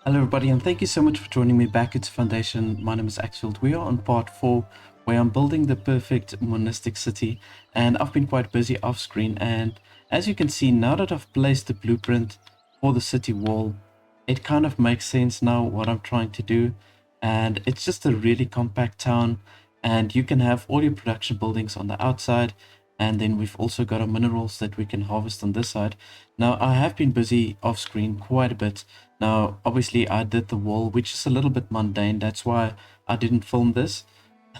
Hello everybody, and thank you so much for joining me back at Foundation. My name is Axfield. We are on part 4 where I'm building the perfect monastic city, and I've been quite busy off screen, and as you can see, now that I've placed the blueprint for the city wall, it kind of makes sense now what I'm trying to do. And it's just a really compact town, and you can have all your production buildings on the outside, and then we've also got our minerals that we can harvest on this side. Now I have been busy off screen quite a bit. Now obviously I did the wall, which is a little bit mundane, that's why I didn't film this,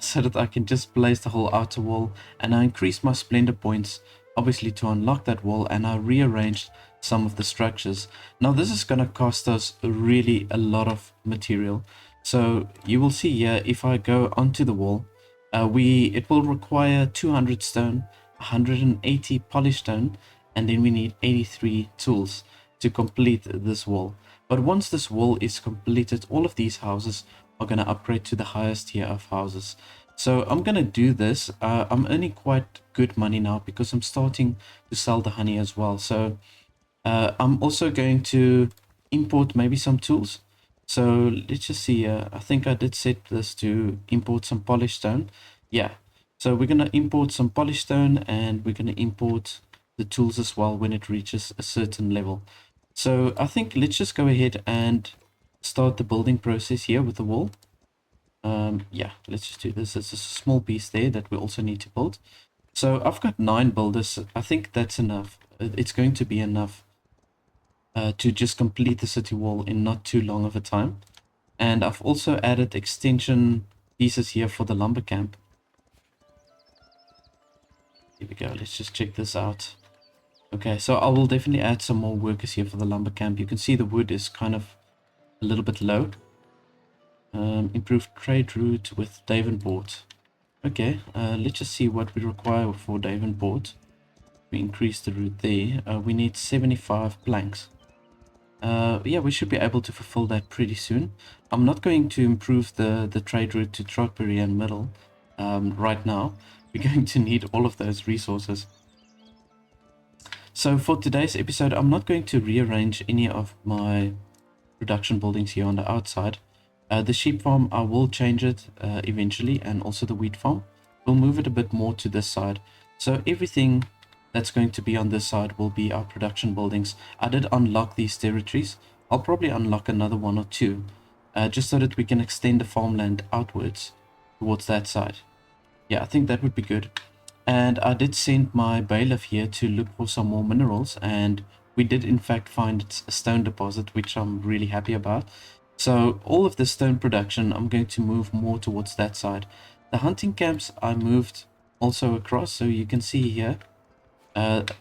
so that I can just place the whole outer wall. And I increased my splendor points obviously to unlock that wall, and I rearranged some of the structures. Now this is going to cost us really a lot of material, so you will see here, if I go onto the wall, it will require 200 stone, 180 polished stone, and then we need 83 tools to complete this wall. But once this wall is completed, all of these houses are going to upgrade to the highest tier of houses. So I'm going to do this. I'm earning quite good money now because I'm starting to sell the honey as well. So I'm also going to import maybe some tools. So let's just see. I think I did set this to import some polished stone. Yeah. So we're going to import some polished stone, and we're going to import the tools as well when it reaches a certain level. So I think let's just go ahead and start the building process here with the wall. Yeah, let's just do this. It's a small piece there that we also need to build. So I've got 9 builders. I think that's enough. It's going to be enough to just complete the city wall in not too long of a time. And I've also added extension pieces here for the lumber camp. Here we go. Let's just check this out. Okay, so I will definitely add some more workers here for the lumber camp. You can see the wood is kind of a little bit low. Improved trade route with Davenport. Okay, let's just see what we require for Davenport. We increase the route there. We need 75 planks. Yeah, we should be able to fulfill that pretty soon. I'm not going to improve the trade route to Trotbury and Middle right now. We're going to need all of those resources. So for today's episode, I'm not going to rearrange any of my production buildings here on the outside. The sheep farm, I will change it eventually, and also the wheat farm. We'll move it a bit more to this side. So everything that's going to be on this side will be our production buildings. I did unlock these territories. I'll probably unlock another 1 or 2, just so that we can extend the farmland outwards towards that side. Yeah, I think that would be good. And I did send my bailiff here to look for some more minerals, and we did in fact find a stone deposit, which I'm really happy about. So all of the stone production, I'm going to move more towards that side. The hunting camps I moved also across, so you can see here,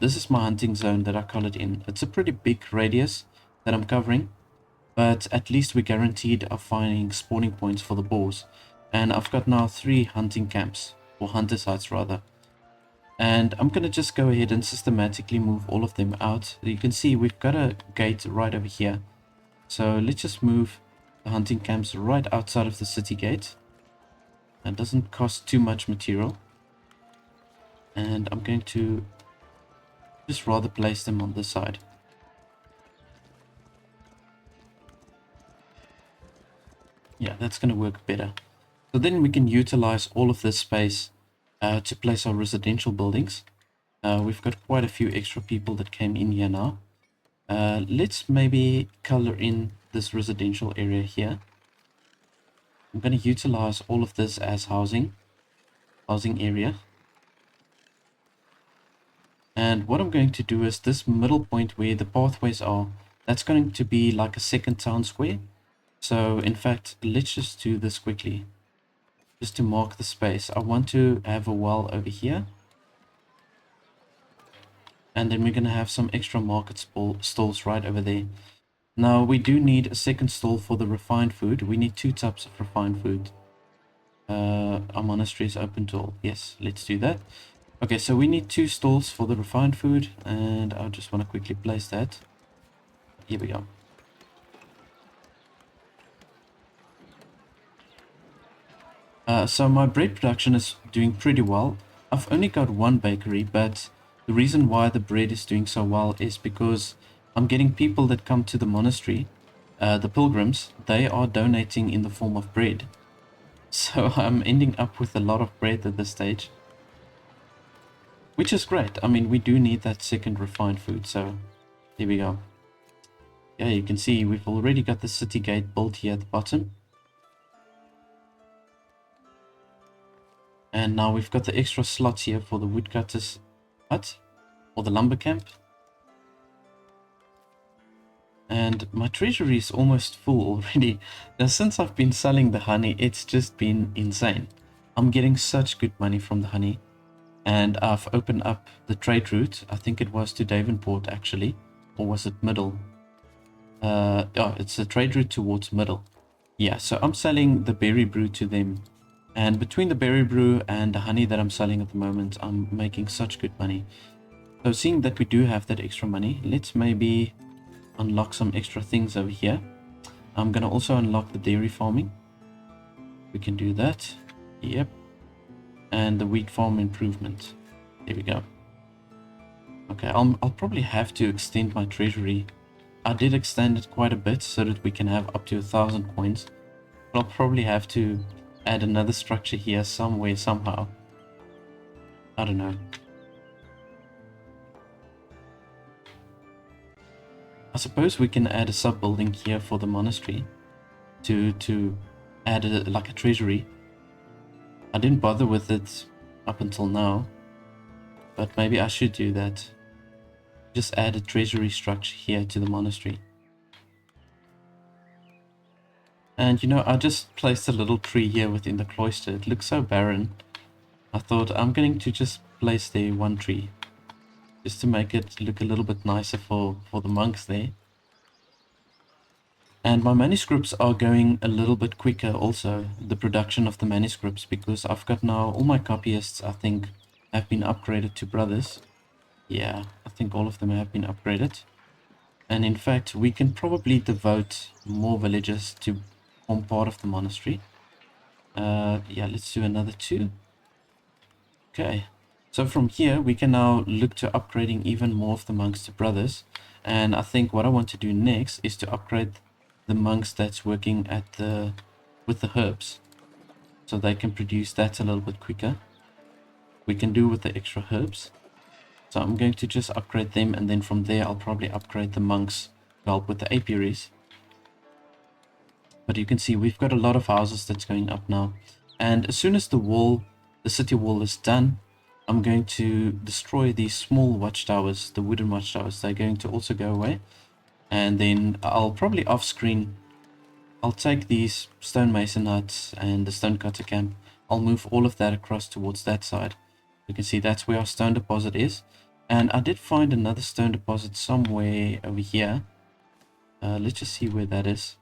this is my hunting zone that I colored in. It's a pretty big radius that I'm covering, but at least we're guaranteed of finding spawning points for the boars. And I've got now 3 hunting camps, or hunter sites rather. And I'm going to just go ahead and systematically move all of them out. You can see we've got a gate right over here. So let's just move the hunting camps right outside of the city gate. It doesn't cost too much material. And I'm going to just rather place them on this side. Yeah, that's going to work better. So then we can utilize all of this space to place our residential buildings. We've got quite a few extra people that came in here now. Let's maybe color in this residential area here. I'm going to utilize all of this as housing area. And what I'm going to do is this middle point where the pathways are, that's going to be like a second town square. So in fact, let's just do this quickly. Just to mark the space, I want to have a well over here. And then we're going to have some extra market stalls right over there. Now we do need a second stall for the refined food. We need 2 types of refined food. Our monastery is open to all. Yes, let's do that. Okay, so we need 2 stalls for the refined food, and I just want to quickly place that. Here we go. So my bread production is doing pretty well. I've only got 1 bakery, but the reason why the bread is doing so well is because I'm getting people that come to the monastery the pilgrims, they are donating in the form of bread. So I'm ending up with a lot of bread at this stage, which is great. I mean, we do need that second refined food, so there we go. Yeah, you can see we've already got the city gate built here at the bottom. And now we've got the extra slots here for the woodcutter's hut, or the lumber camp. And my treasury is almost full already. Now, since I've been selling the honey, it's just been insane. I'm getting such good money from the honey. And I've opened up the trade route. I think it was to Davenport actually. Or was it Middle? Oh, it's a trade route towards Middle. Yeah, so I'm selling the berry brew to them. And between the berry brew and the honey that I'm selling at the moment, I'm making such good money. So seeing that we do have that extra money, let's maybe unlock some extra things over here. I'm going to also unlock the dairy farming. We can do that. Yep. And the wheat farm improvement. There we go. Okay, I'll probably have to extend my treasury. I did extend it quite a bit so that we can have up to 1,000 coins. But I'll probably have to add another structure here somewhere, somehow. I don't know. I suppose we can add a sub-building here for the monastery to add like a treasury. I didn't bother with it up until now, but maybe I should do that. Just add a treasury structure here to the monastery. And you know, I just placed a little tree here within the cloister. It looks so barren. I thought I'm going to just place there one tree, just to make it look a little bit nicer for the monks there. And my manuscripts are going a little bit quicker also, the production of the manuscripts, because I've got now all my copyists, I think, have been upgraded to brothers. Yeah, I think all of them have been upgraded. And in fact, we can probably devote more villagers to form part of the monastery. Yeah, let's do another 2. Okay, so from here we can now look to upgrading even more of the monks to brothers. And I think what I want to do next is to upgrade the monks that's working at with the herbs, so they can produce that a little bit quicker. We can do with the extra herbs. So I'm going to just upgrade them, and then from there I'll probably upgrade the monks to help with the apiaries. But you can see we've got a lot of houses that's going up now. And as soon as the city wall is done, I'm going to destroy these small watchtowers, the wooden watchtowers. They're going to also go away. And then I'll probably off screen, I'll take these stonemason huts and the stonecutter camp. I'll move all of that across towards that side. You can see that's where our stone deposit is. And I did find another stone deposit somewhere over here. Let's just see where that is.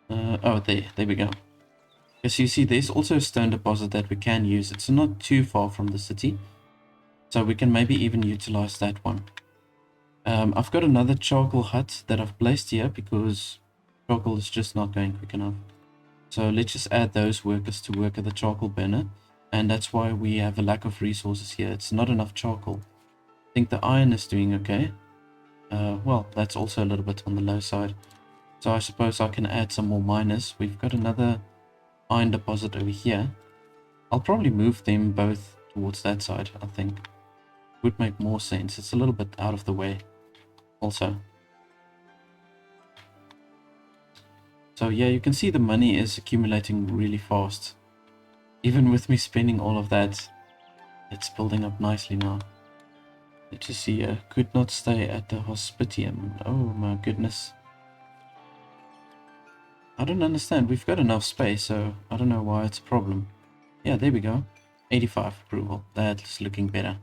Oh, there we go. As you see, there's also a stone deposit that we can use. It's not too far from the city, so we can maybe even utilize that one. I've got another charcoal hut that I've placed here because charcoal is just not going quick enough. So let's just add those workers to work at the charcoal burner, and that's why we have a lack of resources here. It's not enough charcoal. I think the iron is doing okay. Well, that's also a little bit on the low side. So I suppose I can add some more miners. We've got another iron deposit over here. I'll probably move them both towards that side, I think. Would make more sense. It's a little bit out of the way also. So yeah, you can see the money is accumulating really fast. Even with me spending all of that, it's building up nicely now. Let's just see here. Could not stay at the hospitium. Oh my goodness. I don't understand. We've got enough space, so I don't know why it's a problem. Yeah, there we go. 85 approval. That's looking better.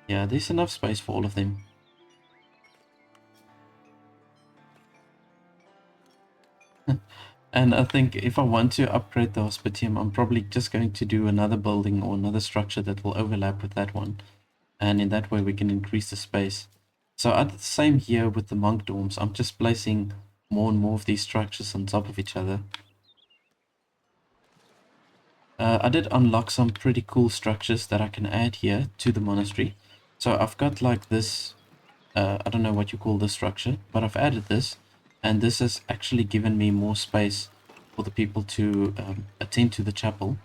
Yeah, there's enough space for all of them. And I think if I want to upgrade the hospitium, I'm probably just going to do another building or another structure that will overlap with that one. And in that way we can increase the space. So I did the same here with the monk dorms. I'm just placing more and more of these structures on top of each other. I did unlock some pretty cool structures that I can add here to the monastery. So I've got like this I don't know what you call this structure, but I've added this, and this has actually given me more space for the people to attend to the chapel.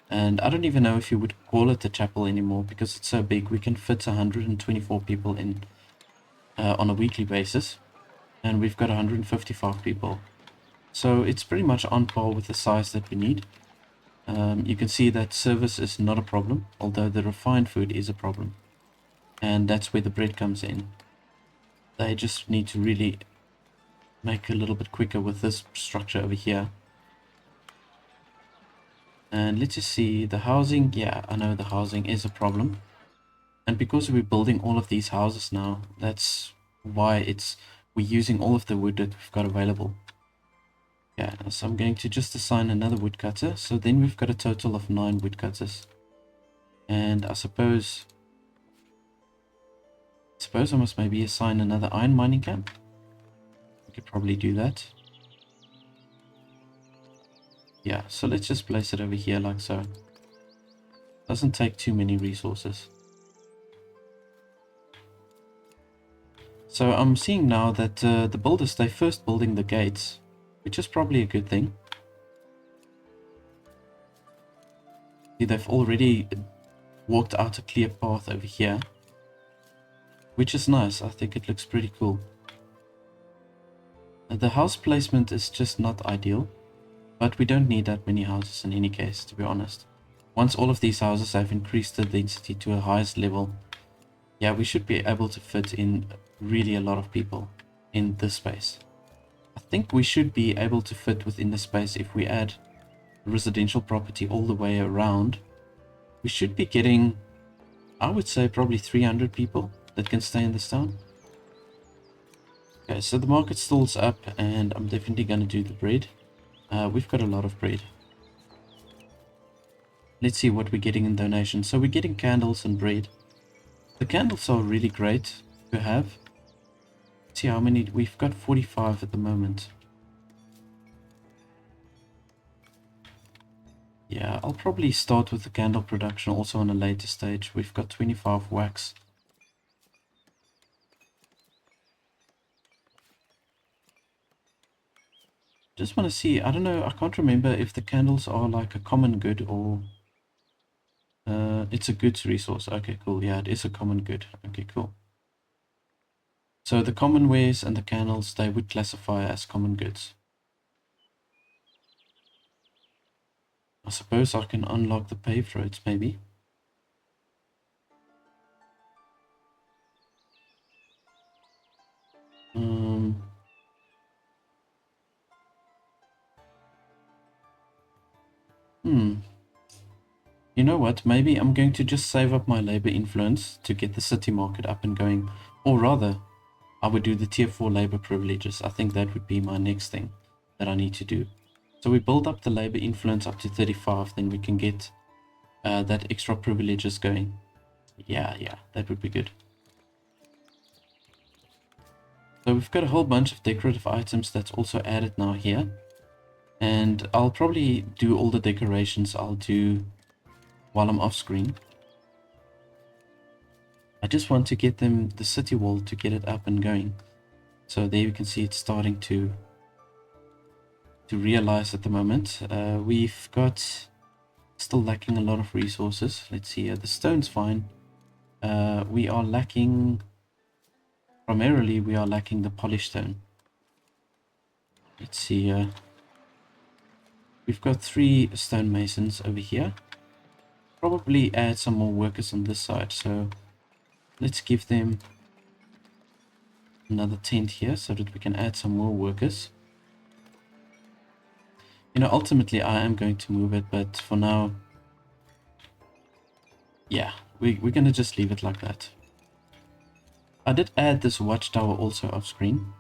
And I don't even know if you would call it a chapel anymore because it's so big. We can fit 124 people in on a weekly basis, and we've got 155 people. So it's pretty much on par with the size that we need. You can see that service is not a problem, although the refined food is a problem. And that's where the bread comes in. They just need to really make a little bit quicker with this structure over here. And let's just see the housing. Yeah, I know the housing is a problem. And because we're building all of these houses now, that's why we're using all of the wood that we've got available. Yeah, so I'm going to just assign another woodcutter. So then we've got a total of 9 woodcutters. And I suppose I must maybe assign another iron mining camp. We could probably do that. Yeah, so let's just place it over here like so. Doesn't take too many resources. So I'm seeing now that the builders, they're first building the gates, which is probably a good thing. See, they've already walked out a clear path over here, which is nice. I think it looks pretty cool. The house placement is just not ideal, but we don't need that many houses in any case, to be honest. Once all of these houses have increased the density to a highest level, yeah, we should be able to fit in really a lot of people in this space. I think we should be able to fit within the space if we add residential property all the way around. We should be getting, I would say, probably 300 people that can stay in this town. Okay, so the market stall's up, and I'm definitely going to do the bread. We've got a lot of bread. Let's see what we're getting in donation. So we're getting candles and bread. The candles are really great to have. Let's see how many. We've got 45 at the moment. Yeah, I'll probably start with the candle production also on a later stage. We've got 25 wax. Just want to see, I don't know, I can't remember if the candles are like a common good or it's a goods resource. Okay, cool. Yeah, it is a common good. Okay, cool. So the common wares and the candles, they would classify as common goods. I suppose I can unlock the paved roads, maybe. You know what? Maybe I'm going to just save up my labor influence to get the city market up and going. Or rather, I would do the tier 4 labor privileges. I think that would be my next thing that I need to do. So we build up the labor influence up to 35, then we can get that extra privileges going. Yeah, that would be good. So we've got a whole bunch of decorative items that's also added now here. And I'll probably do all the decorations I'll do while I'm off screen. I just want to get the city wall to get it up and going. So there you can see it's starting to realize at the moment. We've got still lacking a lot of resources. Let's see here. The stone's fine. We are lacking, primarily we are lacking the polished stone. Let's see. We've got 3 stonemasons over here. Probably add some more workers on this side. So let's give them another tent here so that we can add some more workers. You know, ultimately I am going to move it, but for now, yeah, we're going to just leave it like that. I did add this watchtower also off screen.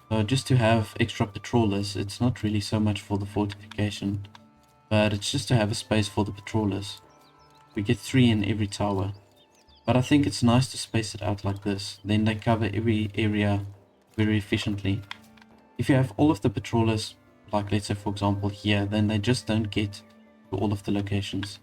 So just to have extra patrollers. It's not really so much for the fortification, but it's just to have a space for the patrollers. We get 3 in every tower. But I think it's nice to space it out like this. Then they cover every area very efficiently. If you have all of the patrollers, like let's say for example here, then they just don't get to all of the locations.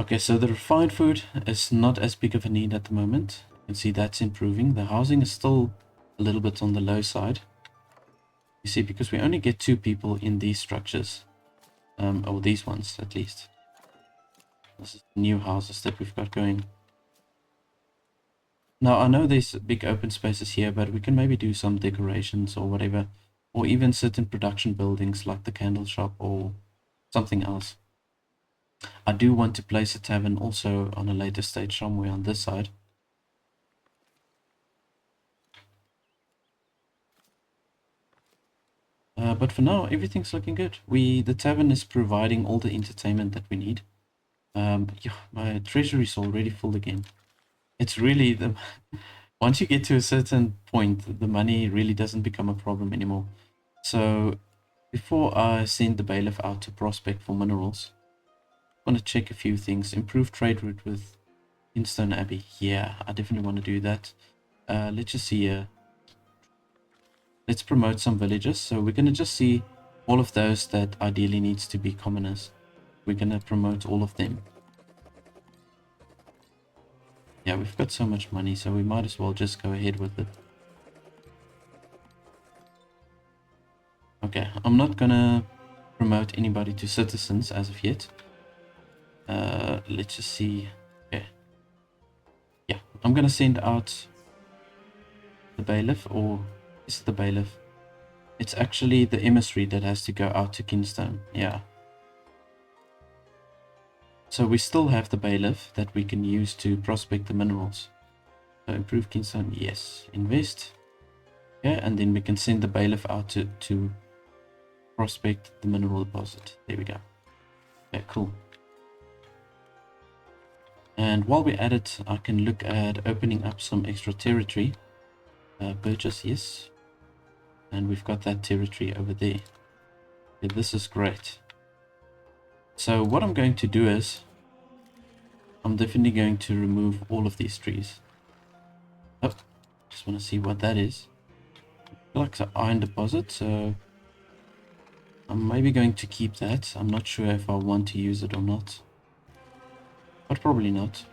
Okay, so the refined food is not as big of a need at the moment. You can see that's improving. The housing is still a little bit on the low side. You see, because we only get 2 people in these structures. Or these ones, at least. This is new houses that we've got going. Now, I know there's big open spaces here, but we can maybe do some decorations or whatever. Or even certain production buildings like the candle shop or something else. I do want to place a tavern also on a later stage somewhere on this side. But for now, everything's looking good. The tavern is providing all the entertainment that we need. Yeah, my treasury is already full again. It's really once you get to a certain point, the money really doesn't become a problem anymore. So before I send the bailiff out to prospect for minerals, I want to check a few things. Improve trade route with Instone Abbey. Yeah, I definitely want to do that. Let's just see here. Let's promote some villages. So we're going to just see all of those that ideally needs to be commoners. We're going to promote all of them. Yeah, we've got so much money, so we might as well just go ahead with it. Okay, I'm not going to promote anybody to citizens as of yet. Let's just see. Okay. Yeah, I'm going to send out the bailiff, or is it the bailiff? It's actually the emissary that has to go out to Kingstone. Yeah. So we still have the bailiff that we can use to prospect the minerals. So improve Kingstone, yes. Invest. Yeah, and then we can send the bailiff out to prospect the mineral deposit. There we go. Okay, cool. And while we're at it, I can look at opening up some extra territory. Purchase, yes. And we've got that territory over there. Okay, this is great. So what I'm going to do is, I'm definitely going to remove all of these trees. Oh, just want to see what that is. I feel like it's an iron deposit, so I'm maybe going to keep that. I'm not sure if I want to use it or not, but probably not.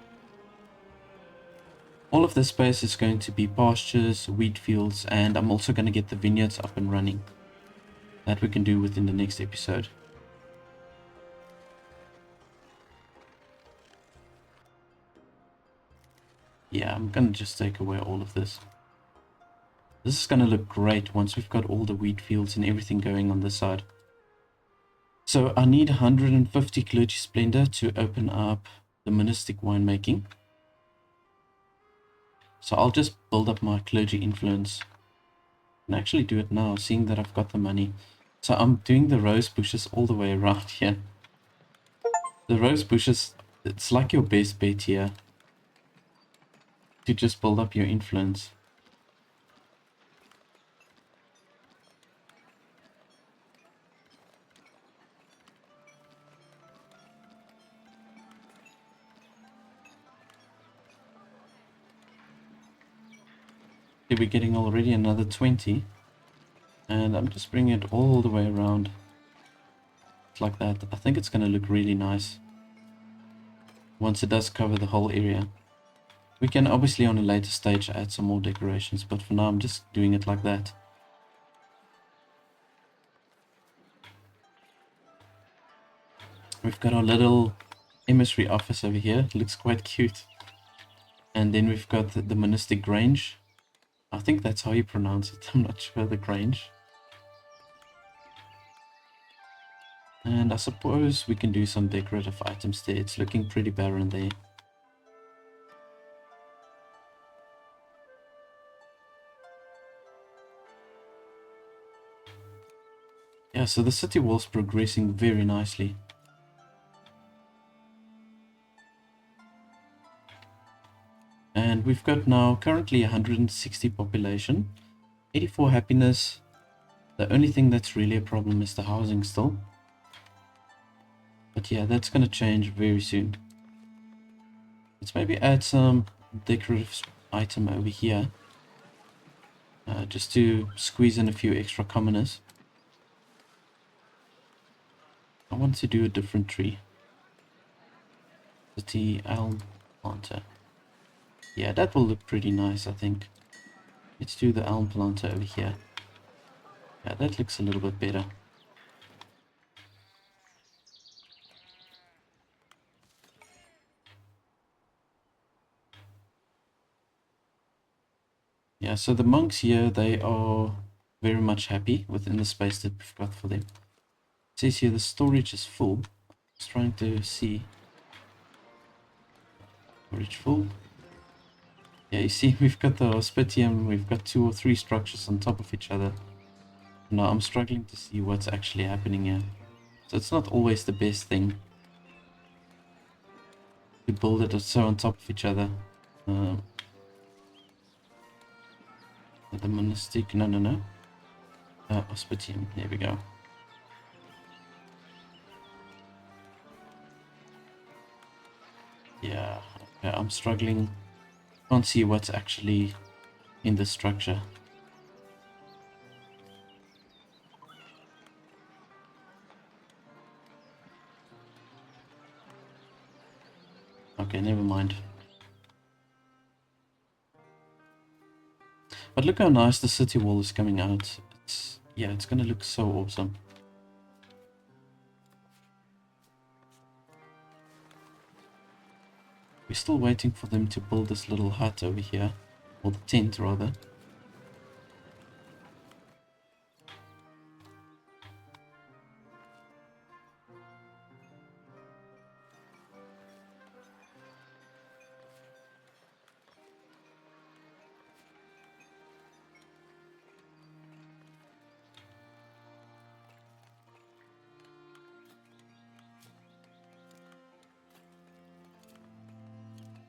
All of this space is going to be pastures, wheat fields, and I'm also going to get the vineyards up and running. That we can do within the next episode. Yeah, I'm going to just take away all of this. This is going to look great once we've got all the wheat fields and everything going on this side. So I need 150 clergy splendor to open up the monastic winemaking. So I'll just build up my clergy influence. And actually do it now, seeing that I've got the money. So I'm doing the rose bushes all the way around here. The rose bushes, it's like your best bet here to just build up your influence. Okay, we're getting already another 20. And I'm just bringing it all the way around. Like that. I think it's going to look really nice once it does cover the whole area. We can obviously on a later stage add some more decorations, but for now I'm just doing it like that. We've got our little emissary office over here. It looks quite cute. And then we've got the monastic grange. I think that's how you pronounce it. I'm not sure, the grange. And I suppose we can do some decorative items there. It's looking pretty barren there. Yeah, so the city wall's progressing very nicely. And we've got now currently 160 population, 84 happiness. The only thing that's really a problem is the housing still. But yeah, that's going to change very soon. Let's maybe add some decorative item over here. Just to squeeze in a few extra commoners. I want to do a different tree. city elm planter. Yeah, that will look pretty nice, I think. Let's do the elm planter over here. Yeah, that looks a little bit better. Yeah, so the monks here, they are very much happy within the space that we've got for them. It says here the storage is full. Just trying to see. Storage full. Yeah, you see, we've got the hospitium, we've got 2 or 3 structures on top of each other. Now I'm struggling to see what's actually happening here. So it's not always the best thing to build it so on top of each other. The monastic, no. Hospitium, there we go. Yeah, okay, I'm struggling. Can't see what's actually in the structure. Okay, never mind. But look how nice the city wall is coming out. Yeah, it's gonna look so awesome. We're still waiting for them to build this little hut over here, or the tent rather.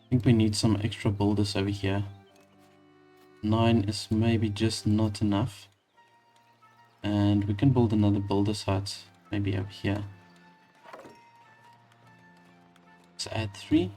I think we need some extra builders over here. 9 is maybe just not enough. And we can build another builder's hut, maybe over here. Let's add 3.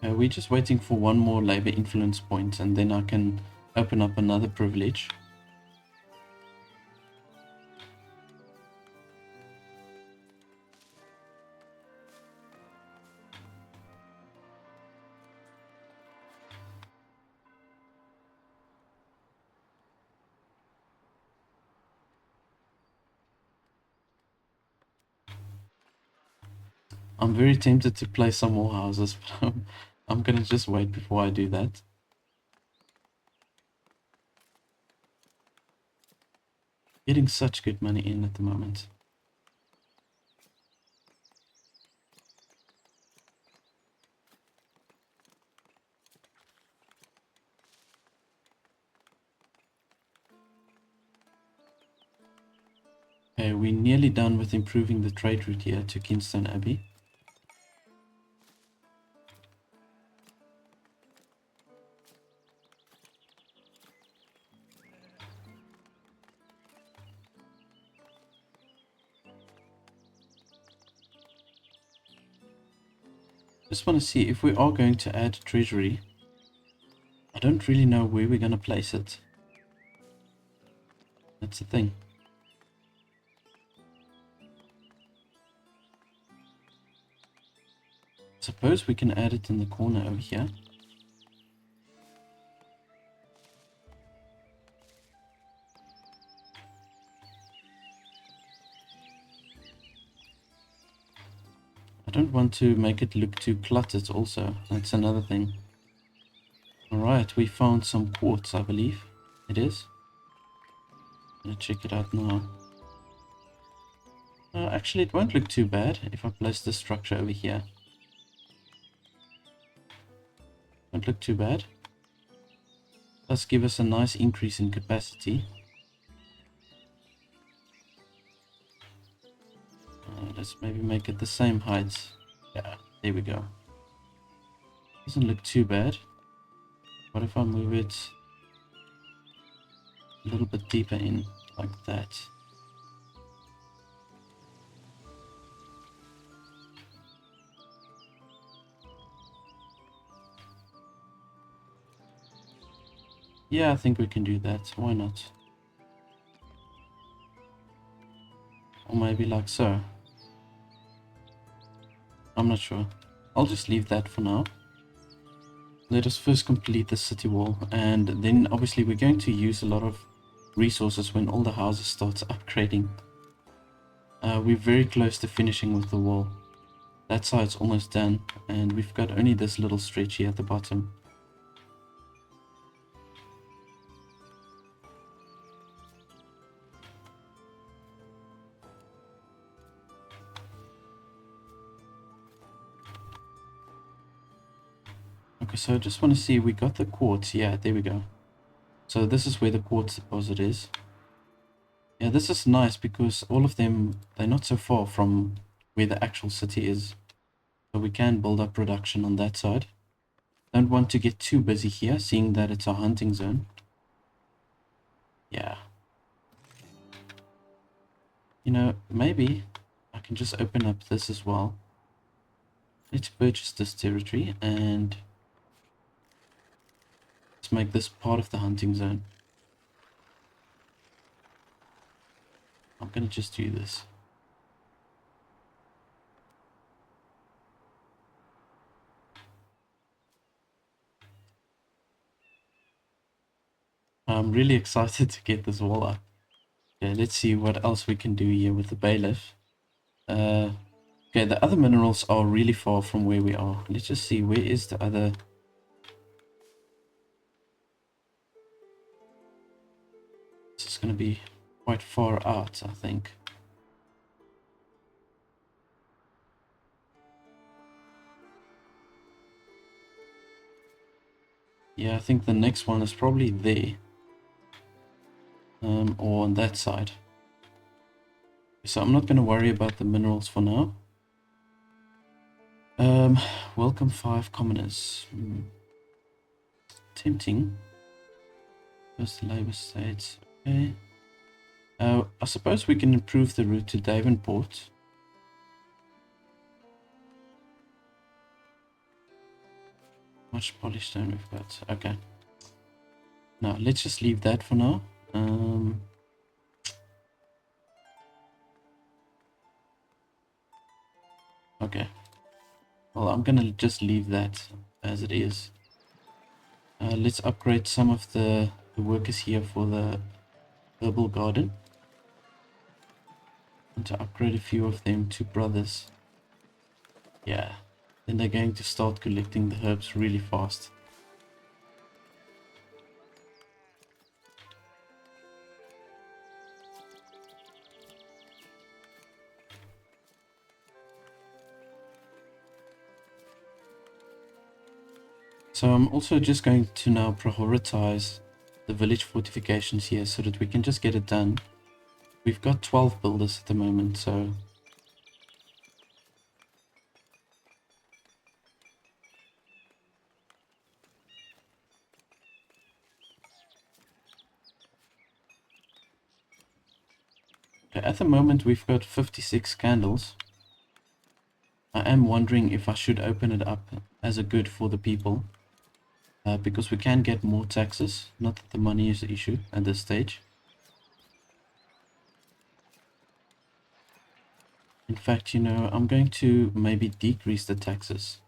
We're just waiting for one more labor influence point, and then I can open up another privilege. I'm very tempted to place some more houses, but I'm gonna just wait before I do that. Getting such good money in at the moment. Okay, we're nearly done with improving the trade route here to Kingston Abbey. Just want to see if we are going to add treasury. I don't really know where we're going to place it. That's the thing. Suppose we can add it in the corner over here. I don't want to make it look too cluttered also. That's another thing. Alright, we found some quartz, I believe. It is. Gonna check it out now. Actually, it won't look too bad if I place this structure over here. Won't look too bad. Does give us a nice increase in capacity. Let's maybe make it the same height. Yeah, there we go. Doesn't look too bad. What if I move it a little bit deeper in, like that? Yeah, I think we can do that. Why not? Or maybe like so. I'm not sure. I'll just leave that for now. Let us first complete the city wall, and then obviously we're going to use a lot of resources when all the houses starts upgrading. We're very close to finishing with the wall. That side's almost done, and we've got only this little stretch here at the bottom. Okay, so I just want to see, we got the quartz. Yeah, there we go. So this is where the quartz deposit is. Yeah, this is nice because all of them, they're not so far from where the actual city is. So we can build up production on that side. Don't want to get too busy here, seeing that it's a hunting zone. Yeah. You know, maybe I can just open up this as well. Let's purchase this territory and let's make this part of the hunting zone. I'm gonna just do this. I'm really excited to get this wall up. Okay, let's see what else we can do here with the bailiff. Okay, the other minerals are really far from where we are. Let's just see, where is the other... This is going to be quite far out, I think. Yeah, I think the next one is probably there. Or on that side. So I'm not going to worry about the minerals for now. Welcome 5 commoners. Tempting. First labor states. Okay. I suppose we can improve the route to Davenport. Much polished stone we've got. Okay. Now let's just leave that for now. Okay. Well, I'm gonna just leave that as it is. Let's upgrade some of the workers here for the herbal garden. And to upgrade a few of them to brothers. Yeah. Then they're going to start collecting the herbs really fast. So I'm also just going to now prioritize the village fortifications here so that we can just get it done. We've got 12 builders at the moment, so... Okay, at the moment we've got 56 candles. I am wondering if I should open it up as a good for the people. Because we can get more taxes. Not that the money is the issue at this stage. In fact, you know, I'm going to maybe decrease the taxes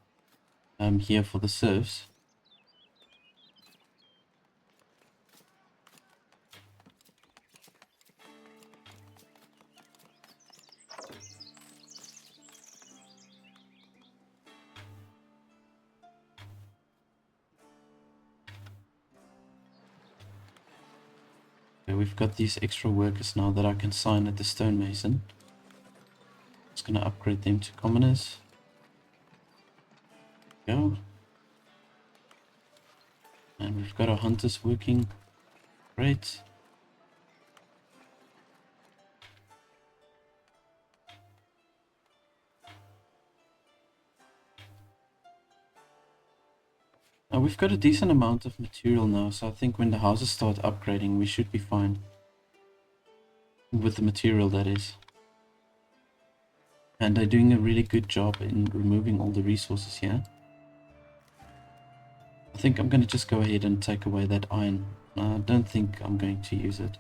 here for the serfs. Okay, we've got these extra workers now that I can sign at the stonemason. Just gonna upgrade them to commoners. Go. And we've got our hunters working. Great. Now we've got a decent amount of material now, so I think when the houses start upgrading, we should be fine. With the material, that is. And they're doing a really good job in removing all the resources here. I think I'm going to just go ahead and take away that iron I don't think I'm going to use it.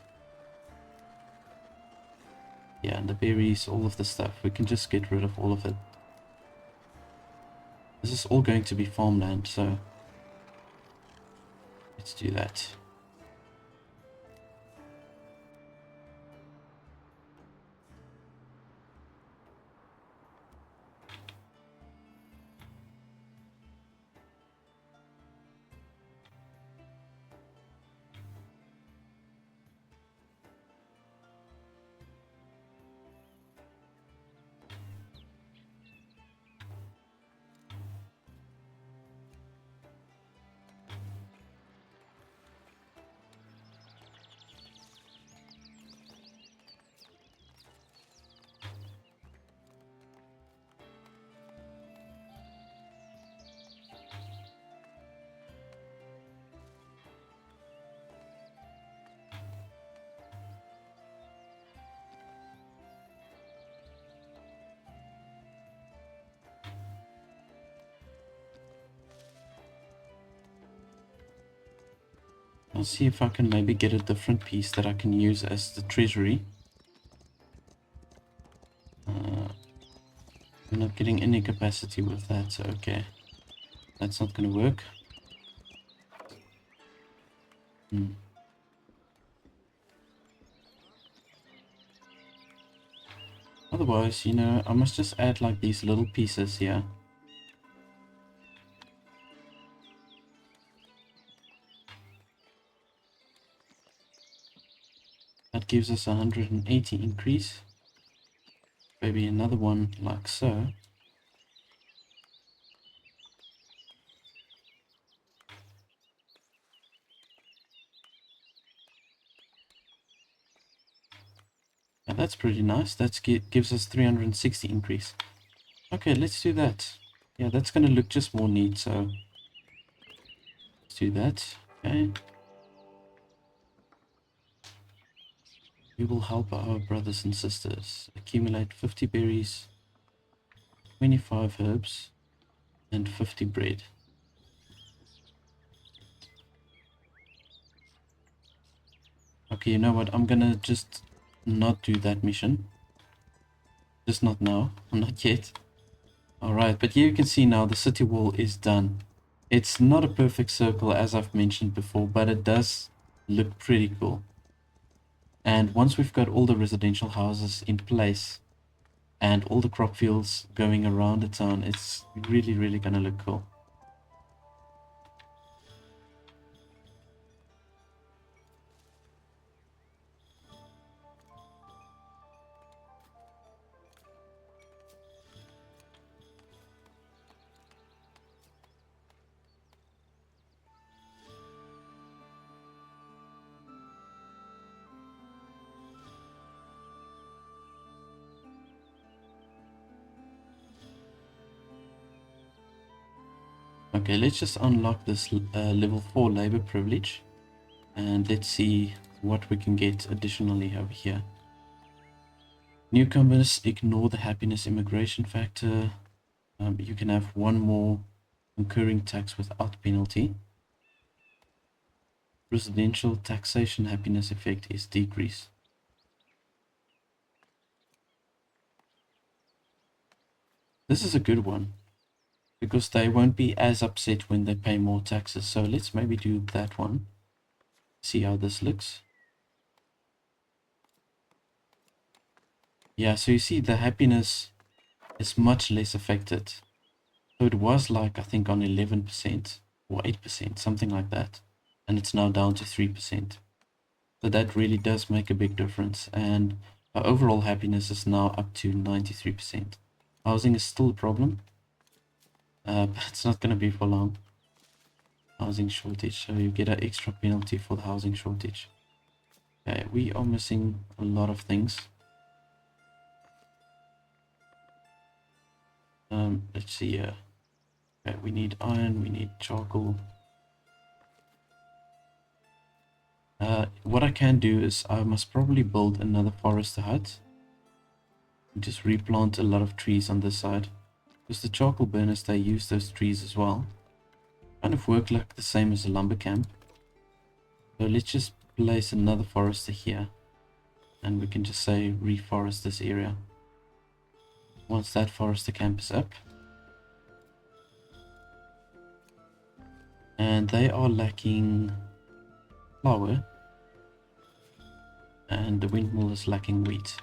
Yeah, and the berries, all of the stuff, we can just get rid of all of it. This is all going to be farmland, so let's do that. I'll see if I can maybe get a different piece that I can use as the treasury. I'm not getting any capacity with that, so okay. That's not going to work. Otherwise, you know, I must just add like these little pieces here. That gives us 180 increase. Maybe another one like so. Yeah, that's pretty nice. That gives us 360 increase. Okay, let's do that. Yeah, that's going to look just more neat, so let's do that. Okay. We will help our brothers and sisters. Accumulate 50 berries, 25 herbs, and 50 bread. Okay, you know what? I'm gonna just not do that mission. Just not now. Not yet. Alright, but here you can see now the city wall is done. It's not a perfect circle as I've mentioned before, but it does look pretty cool. And once we've got all the residential houses in place and all the crop fields going around the town, it's really gonna look cool. Okay, let's just unlock this level 4 labor privilege and let's see what we can get additionally over here. Newcomers ignore the happiness immigration factor. You can have one more incurring tax without penalty. Residential taxation happiness effect is decreased. This is a good one because they won't be as upset when they pay more taxes. So let's maybe do that one. See how this looks. Yeah, so you see the happiness is much less affected. So it was like, I think, on 11% or 8%, something like that. And it's now down to 3%. So that really does make a big difference. And our overall happiness is now up to 93%. Housing is still a problem, but it's not going to be for long. Housing shortage, so you get an extra penalty for the housing shortage. Okay, we are missing a lot of things. Let's see here. Okay, we need iron, we need charcoal. What I can do is I must probably build another forest hut. Just replant a lot of trees on this side. Because the charcoal burners, they use those trees as well. Kind of work like the same as a lumber camp. So let's just place another forester here, and we can just say reforest this area. Once that forester camp is up, and they are lacking flour, and the windmill is lacking wheat.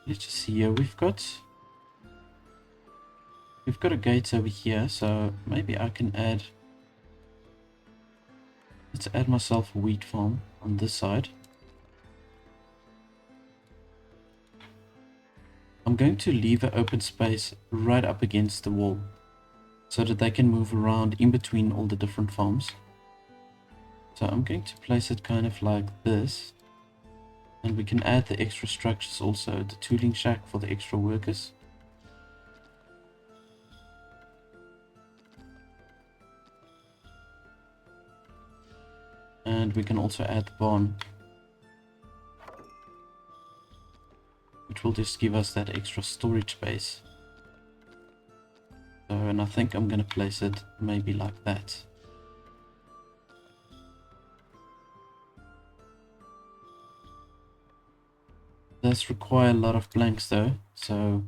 Let's just see here. We've got a gate over here, so maybe I can add. Let's add myself a wheat farm on this side. I'm going to leave an open space right up against the wall so that they can move around in between all the different farms. So I'm going to place it kind of like this, and we can add the extra structures also, the tooling shack for the extra workers. And we can also add the barn, which will just give us that extra storage space. So, and I think I'm going to place it maybe like that. Does require a lot of blanks though, so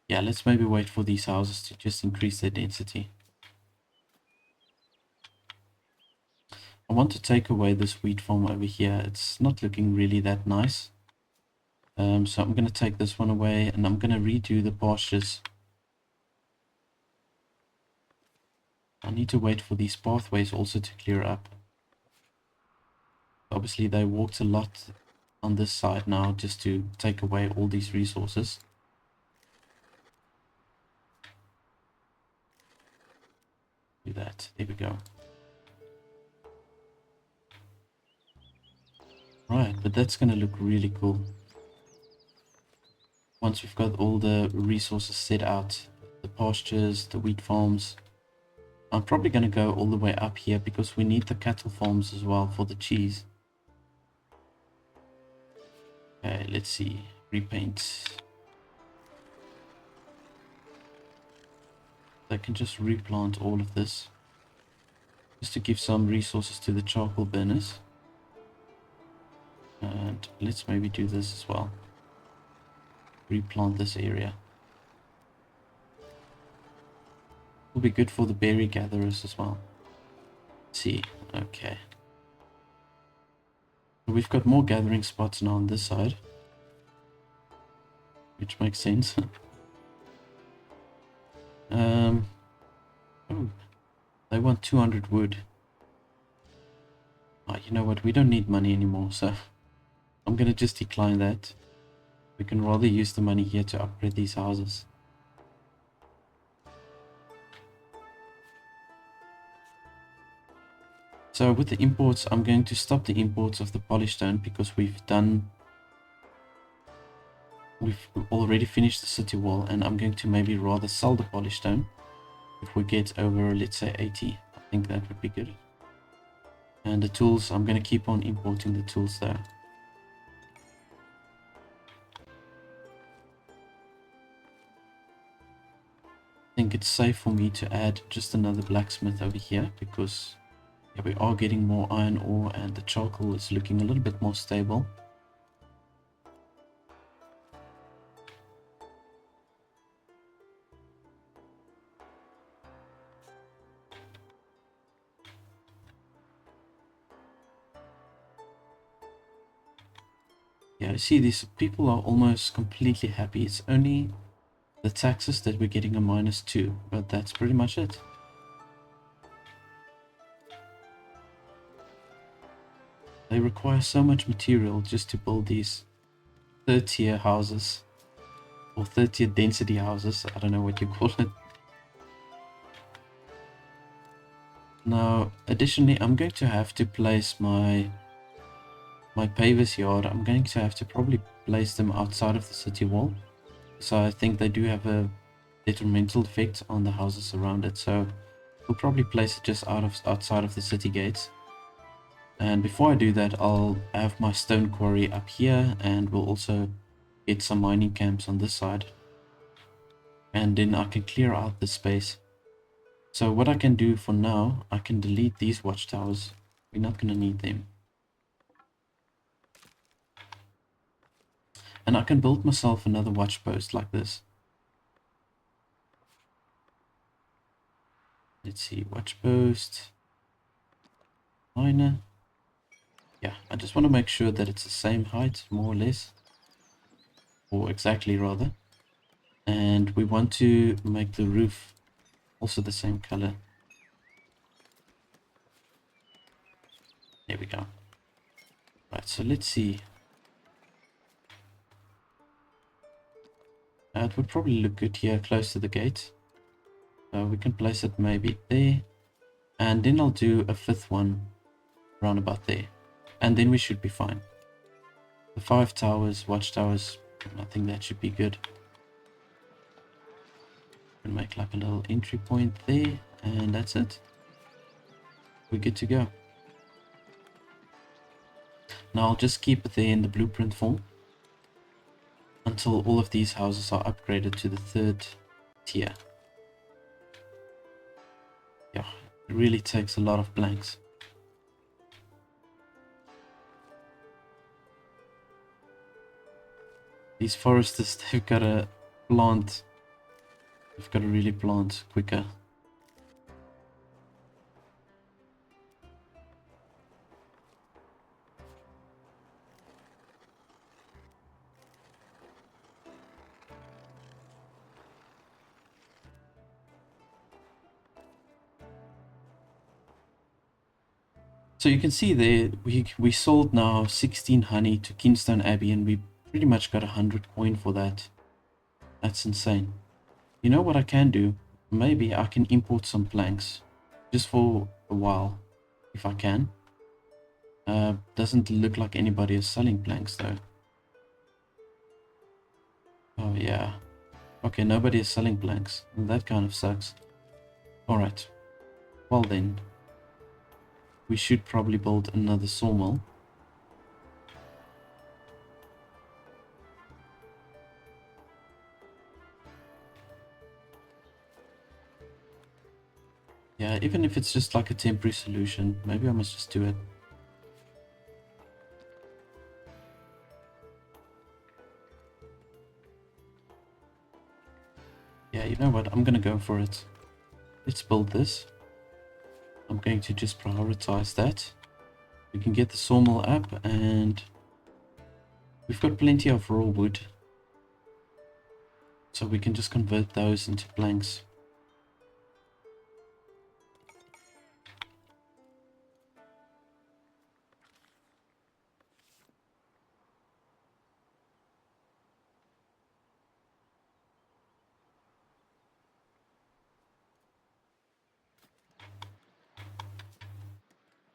yeah, let's maybe wait for these houses to just increase their density. I want to take away this wheat farm over here. It's not looking really that nice. So I'm going to take this one away, and I'm going to redo the pastures. I need to wait for these pathways also to clear up. Obviously they walked a lot on this side now just to take away all these resources. Do that. There we go. Right, but that's going to look really cool. Once we've got all the resources set out, the pastures, the wheat farms, I'm probably going to go all the way up here because we need the cattle farms as well for the cheese. Okay, let's see. Repaint. They can just replant all of this just to give some resources to the charcoal burners. And let's maybe do this as well. Replant this area. Will be good for the berry gatherers as well. Let's see, okay. We've got more gathering spots now on this side, which makes sense. Oh, they want 200 wood. Oh, you know what? We don't need money anymore, so I'm gonna just decline that. We can rather use the money here to upgrade these houses. So with the imports, I'm going to stop the imports of the polished stone because we've already finished the city wall, and I'm going to maybe rather sell the polished stone if we get over, let's say, 80. I think that would be good. And the tools, I'm going to keep on importing the tools there. I think it's safe for me to add just another blacksmith over here because yeah, we are getting more iron ore and the charcoal is looking a little bit more stable. Yeah, I see these people are almost completely happy. It's only the taxes that we're getting a -2, but that's pretty much it. They require so much material just to build these third tier houses, or third tier density houses, I don't know what you call it. Now, additionally, I'm going to have to place my pavers yard. I'm going to have to probably place them outside of the city wall. So I think they do have a detrimental effect on the houses around it. So we'll probably place it just outside of the city gates. And before I do that, I'll have my stone quarry up here, and we'll also get some mining camps on this side. And then I can clear out the space. So what I can do for now, I can delete these watchtowers. We're not going to need them. And I can build myself another watch post like this. Let's see, watch post, miner. Yeah, I just want to make sure that it's the same height, more or less. Or exactly, rather. And we want to make the roof also the same color. There we go. Right, so let's see. It would probably look good here, close to the gate. We can place it maybe there. And then I'll do a fifth one round about there. And then we should be fine. The 5 towers, watchtowers, I think that should be good. We'll make like a little entry point there, and that's it. We're good to go. Now I'll just keep it there in the blueprint form until all of these houses are upgraded to the 3rd tier. Yeah, it really takes a lot of blanks. These foresters, they've got to plant. They've got to really plant quicker. So you can see there, we sold now 16 honey to Kingstone Abbey, and we pretty much got 100 coin for that. That's insane. You know what I can do? Maybe I can import some planks, just for a while, if I can. Doesn't look like anybody is selling planks though. Oh yeah. Okay, nobody is selling planks. That kind of sucks. Alright. Well then, we should probably build another sawmill. Yeah, even if it's just like a temporary solution, maybe I must just do it. Yeah, you know what? I'm gonna go for it. Let's build this. I'm going to just prioritize that. We can get the sawmill up, and we've got plenty of raw wood. So we can just convert those into planks.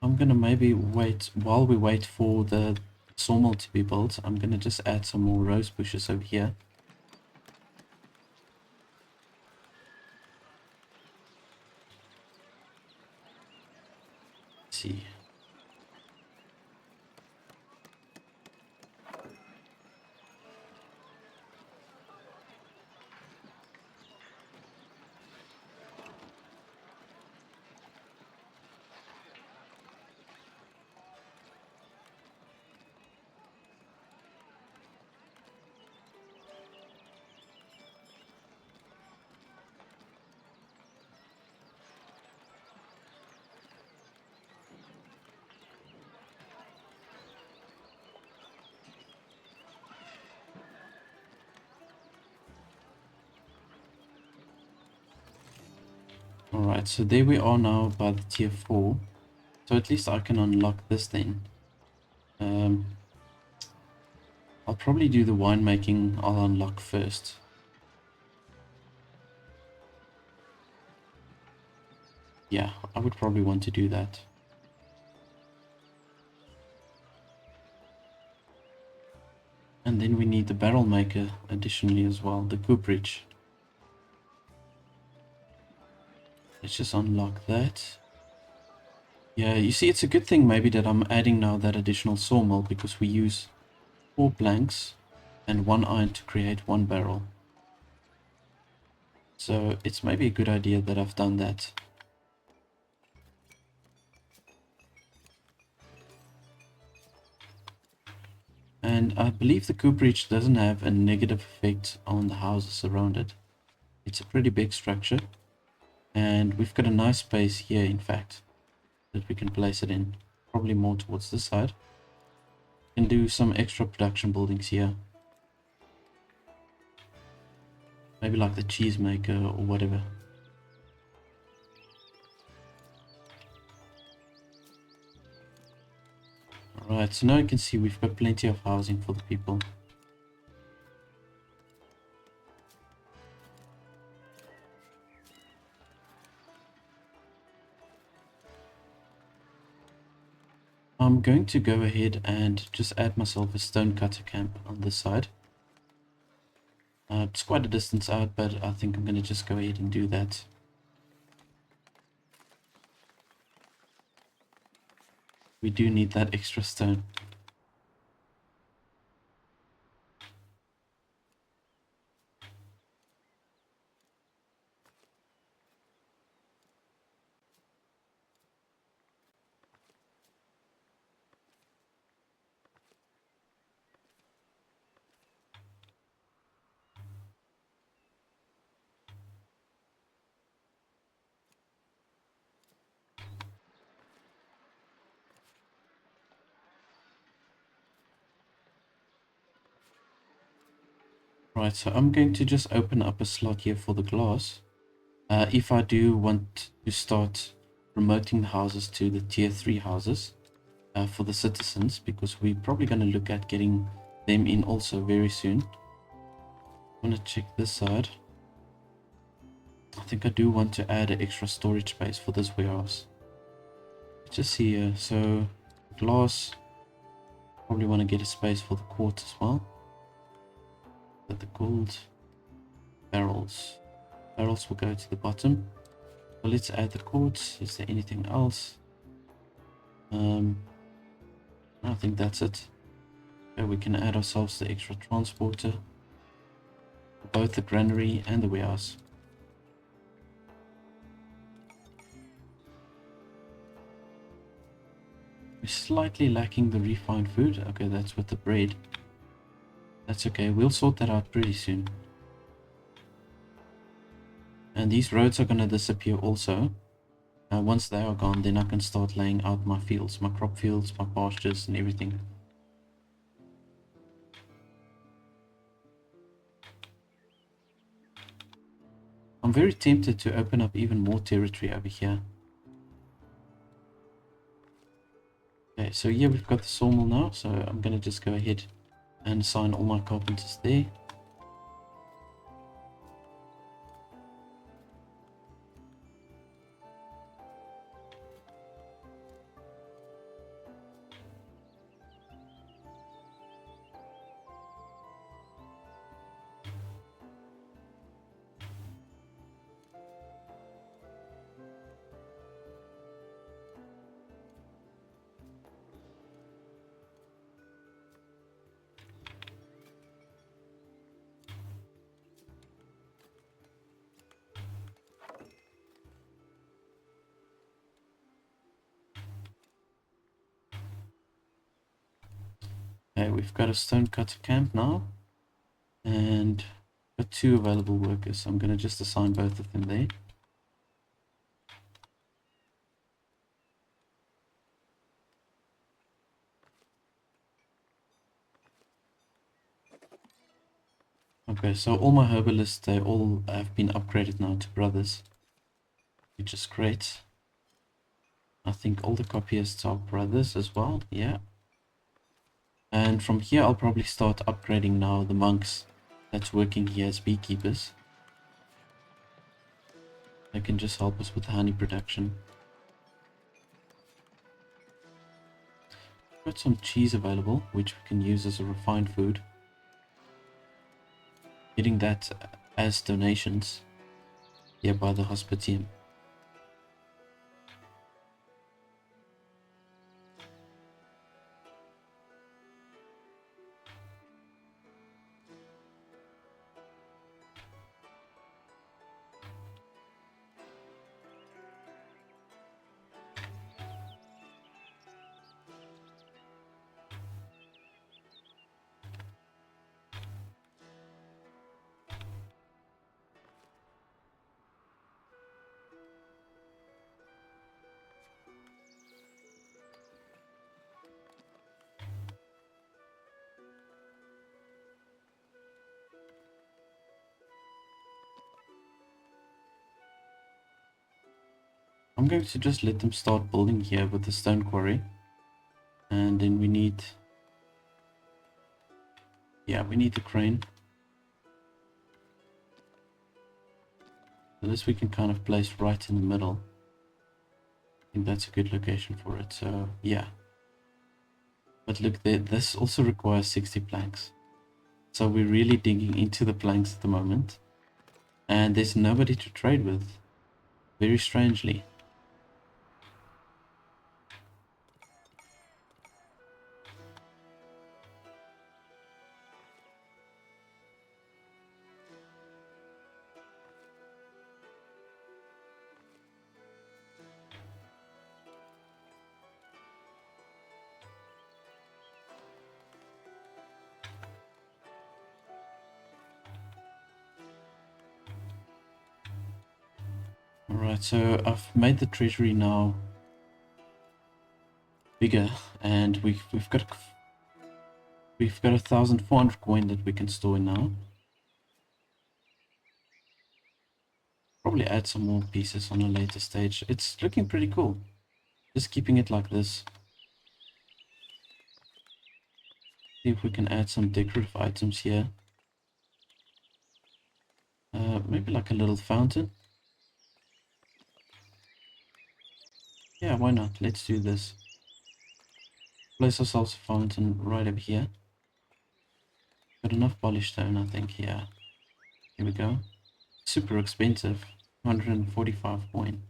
I'm gonna maybe wait, while we wait for the sawmill to be built, I'm gonna just add some more rose bushes over here. Let's see. Alright, so there we are now by the tier 4. So at least I can unlock this then. I'll probably do the winemaking, I'll unlock first. Yeah, I would probably want to do that. And then we need the barrel maker additionally as well, the cooperage. Let's just unlock that. Yeah, you see, it's a good thing maybe that I'm adding now that additional sawmill, because we use 4 planks and 1 iron to create 1 barrel. So it's maybe a good idea that I've done that. And I believe the cooperage doesn't have a negative effect on the houses around it. It's a pretty big structure, and we've got a nice space here, in fact, that we can place it in. Probably more towards this side. Can do some extra production buildings here. Maybe like the cheese maker or whatever. Alright, so now you can see we've got plenty of housing for the people. I'm going to go ahead and just add myself a stone cutter camp on this side. It's quite a distance out, but I think I'm going to just go ahead and do that. We do need that extra stone. Right, so I'm going to just open up a slot here for the glass. If I do want to start promoting the houses to the tier 3 houses for the citizens, because we're probably going to look at getting them in also very soon. I'm going to check this side. I think I do want to add an extra storage space for this warehouse. Just see here, so glass, probably want to get a space for the quartz as well. But the gold barrels will go to the bottom. So let's add the quartz. Is there anything else? I think that's it. Okay, we can add ourselves the extra transporter for both the granary and the warehouse. We're slightly lacking the refined food. Okay, that's with the bread. That's okay, we'll sort that out pretty soon. And these roads are going to disappear also. Once they are gone, then I can start laying out my fields, my crop fields, my pastures and everything. I'm very tempted to open up even more territory over here. Okay, so here we've got the sawmill now, so I'm going to just go ahead and assign all my carpenters there. Okay, we've got a stone cutter camp now, and got 2 available workers, so I'm going to just assign both of them there. Okay, so all my herbalists, they all have been upgraded now to brothers, which is great. I think all the copyists are brothers as well, yeah. And from here I'll probably start upgrading now the monks that's working here as beekeepers. They can just help us with the honey production. Got some cheese available, which we can use as a refined food. Getting that as donations here by the hospitium. I'm going to just let them start building here with the stone quarry. And then we need, yeah, we need the crane. So this we can kind of place right in the middle. I think that's a good location for it, so yeah. But look, this also requires 60 planks. So we're really digging into the planks at the moment. And there's nobody to trade with, very strangely. Alright, so I've made the treasury now bigger, and we've got 1,400 coin that we can store in now. Probably add some more pieces on a later stage. It's looking pretty cool. Just keeping it like this. See if we can add some decorative items here. Maybe like a little fountain. Yeah, why not? Let's do this. Place ourselves a fountain right over here. Got enough polished stone, I think. Yeah. Here we go. Super expensive. 145 coin.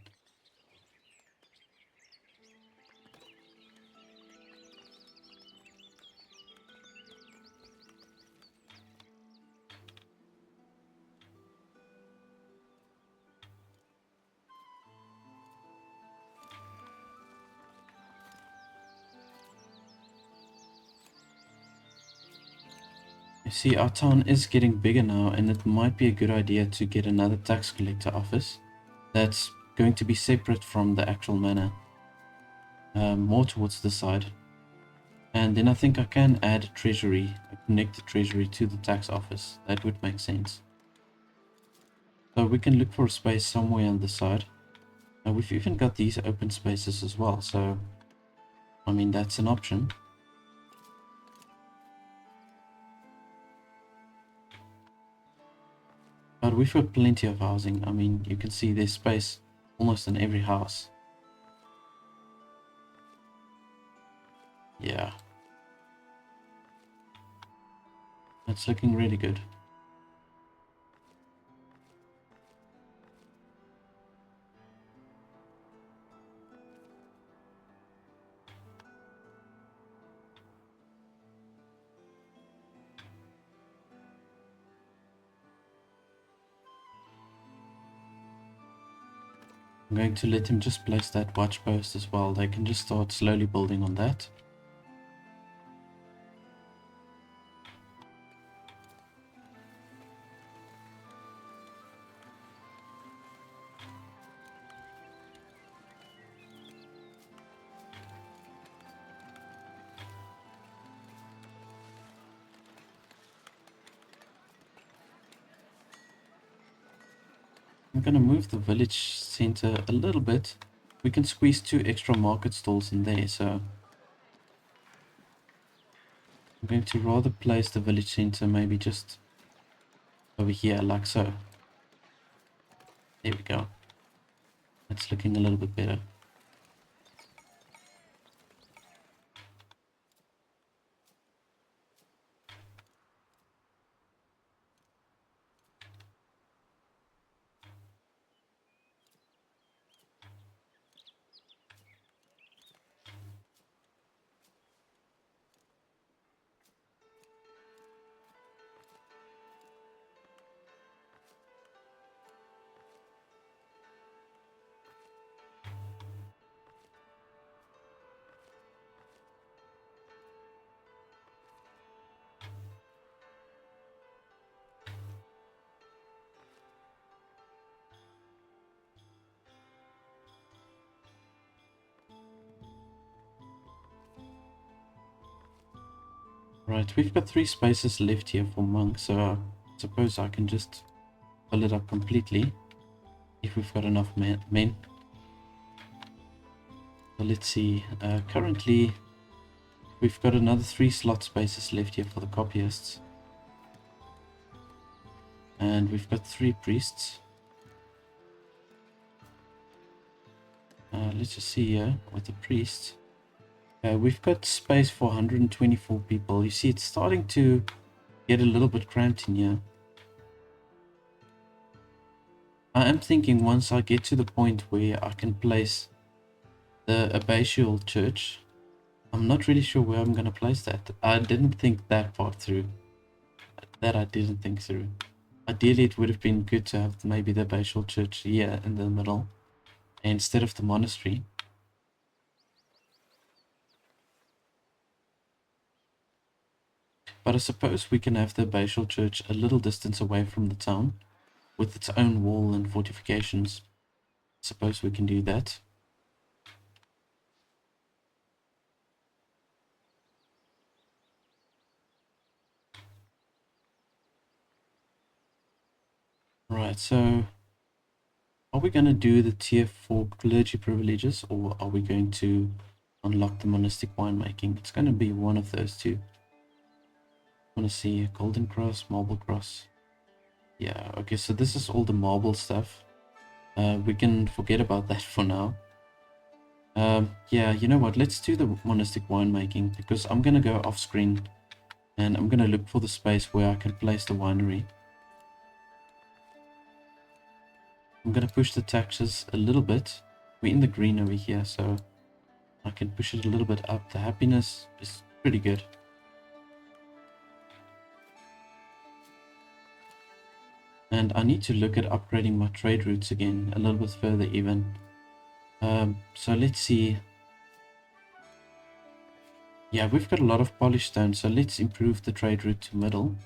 You see, our town is getting bigger now, and it might be a good idea to get another tax collector office that's going to be separate from the actual manor, more towards the side. And then I think I can add a treasury, connect the treasury to the tax office. That would make sense. So we can look for a space somewhere on the side. We've even got these open spaces as well, so I mean that's an option. But we've got plenty of housing. I mean, you can see there's space almost in every house. Yeah. It's looking really good. I'm going to let him just place that watch post as well. They can just start slowly building on that. I'm going to move the village center a little bit. We can squeeze 2 extra market stalls in there, so I'm going to rather place the village center maybe just over here, like so. There we go. That's looking a little bit better. Right, we've got 3 spaces left here for monks, so I suppose I can just fill it up completely if we've got enough men. So let's see. Currently, we've got another 3 slot spaces left here for the copyists. And we've got 3 priests. Let's just see here with the priests. We've got space for 124 people. You see, it's starting to get a little bit cramped in here. I am thinking once I get to the point where I can place the abbatial church, I'm not really sure where I'm going to place that. I didn't think that part through. That I didn't think through. Ideally, it would have been good to have maybe the abbatial church here in the middle instead of the monastery. But I suppose we can have the abbatial church a little distance away from the town with its own wall and fortifications. Suppose we can do that. Right, so are we going to do the tier 4 clergy privileges, or are we going to unlock the monastic winemaking? It's going to be one of those two. I want to see a golden cross, marble cross. Yeah, okay, so this is all the marble stuff. We can forget about that for now. Yeah, you know what? Let's do the monastic winemaking because I'm going to go off screen and I'm going to look for the space where I can place the winery. I'm going to push the taxes a little bit. We're in the green over here, so I can push it a little bit up. The happiness is pretty good. And I need to look at upgrading my trade routes again a little bit further even. So let's see. Yeah, we've got a lot of polished stone, so let's improve the trade route to middle.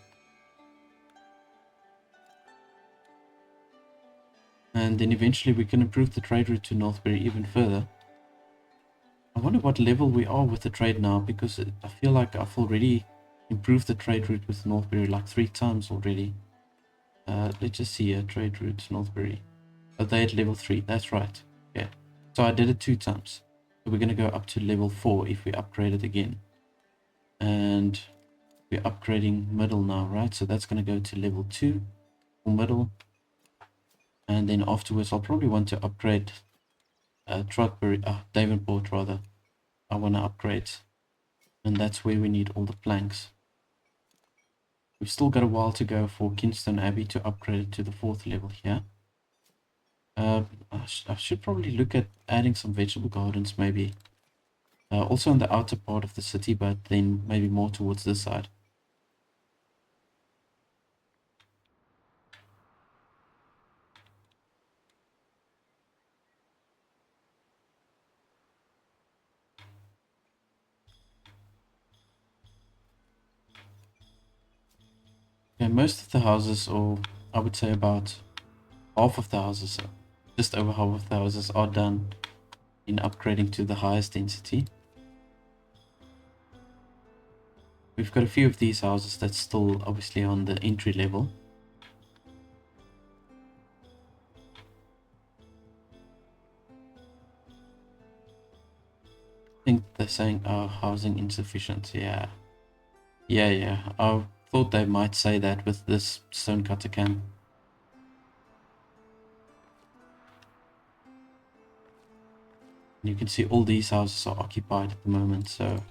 And then eventually we can improve the trade route to Northbury even further. I wonder what level we are with the trade now, because I feel like I've already improved the trade route with Northbury like 3 times already. Let's just see a trade route to Northbury. Oh, they at level 3, that's right. Okay, so I did it 2 times. So we're going to go up to level 4 if we upgrade it again. And we're upgrading middle now, right? So that's going to go to level 2 for middle. And then afterwards I'll probably want to upgrade Davenport rather. I want to upgrade. And that's where we need all the planks. We've still got a while to go for Kingston Abbey to upgrade it to the 4th level here. I should probably look at adding some vegetable gardens maybe. Also in the outer part of the city, but then maybe more towards this side. Yeah, most of the houses, or I would say about half of the houses, just over half of the houses are done in upgrading to the highest density. We've got a few of these houses that's still obviously on the entry level. I think they're saying housing insufficient. Yeah. I thought they might say that with this stonecutter camp. You can see all these houses are occupied at the moment, so...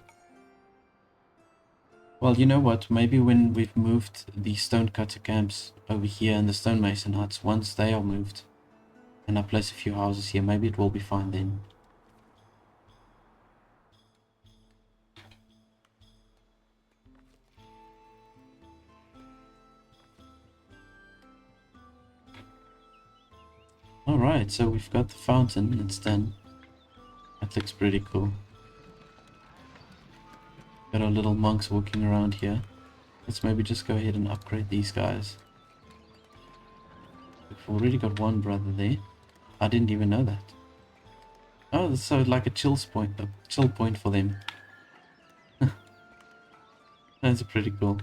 Well, you know what? Maybe when we've moved the stonecutter camps over here and the stonemason huts, once they are moved, and I place a few houses here, maybe it will be fine then. Alright, so we've got the fountain, it's done. That looks pretty cool. Got our little monks walking around here. Let's maybe just go ahead and upgrade these guys. We've already got one brother there. I didn't even know that. Oh, so like a chill point for them. That's pretty cool.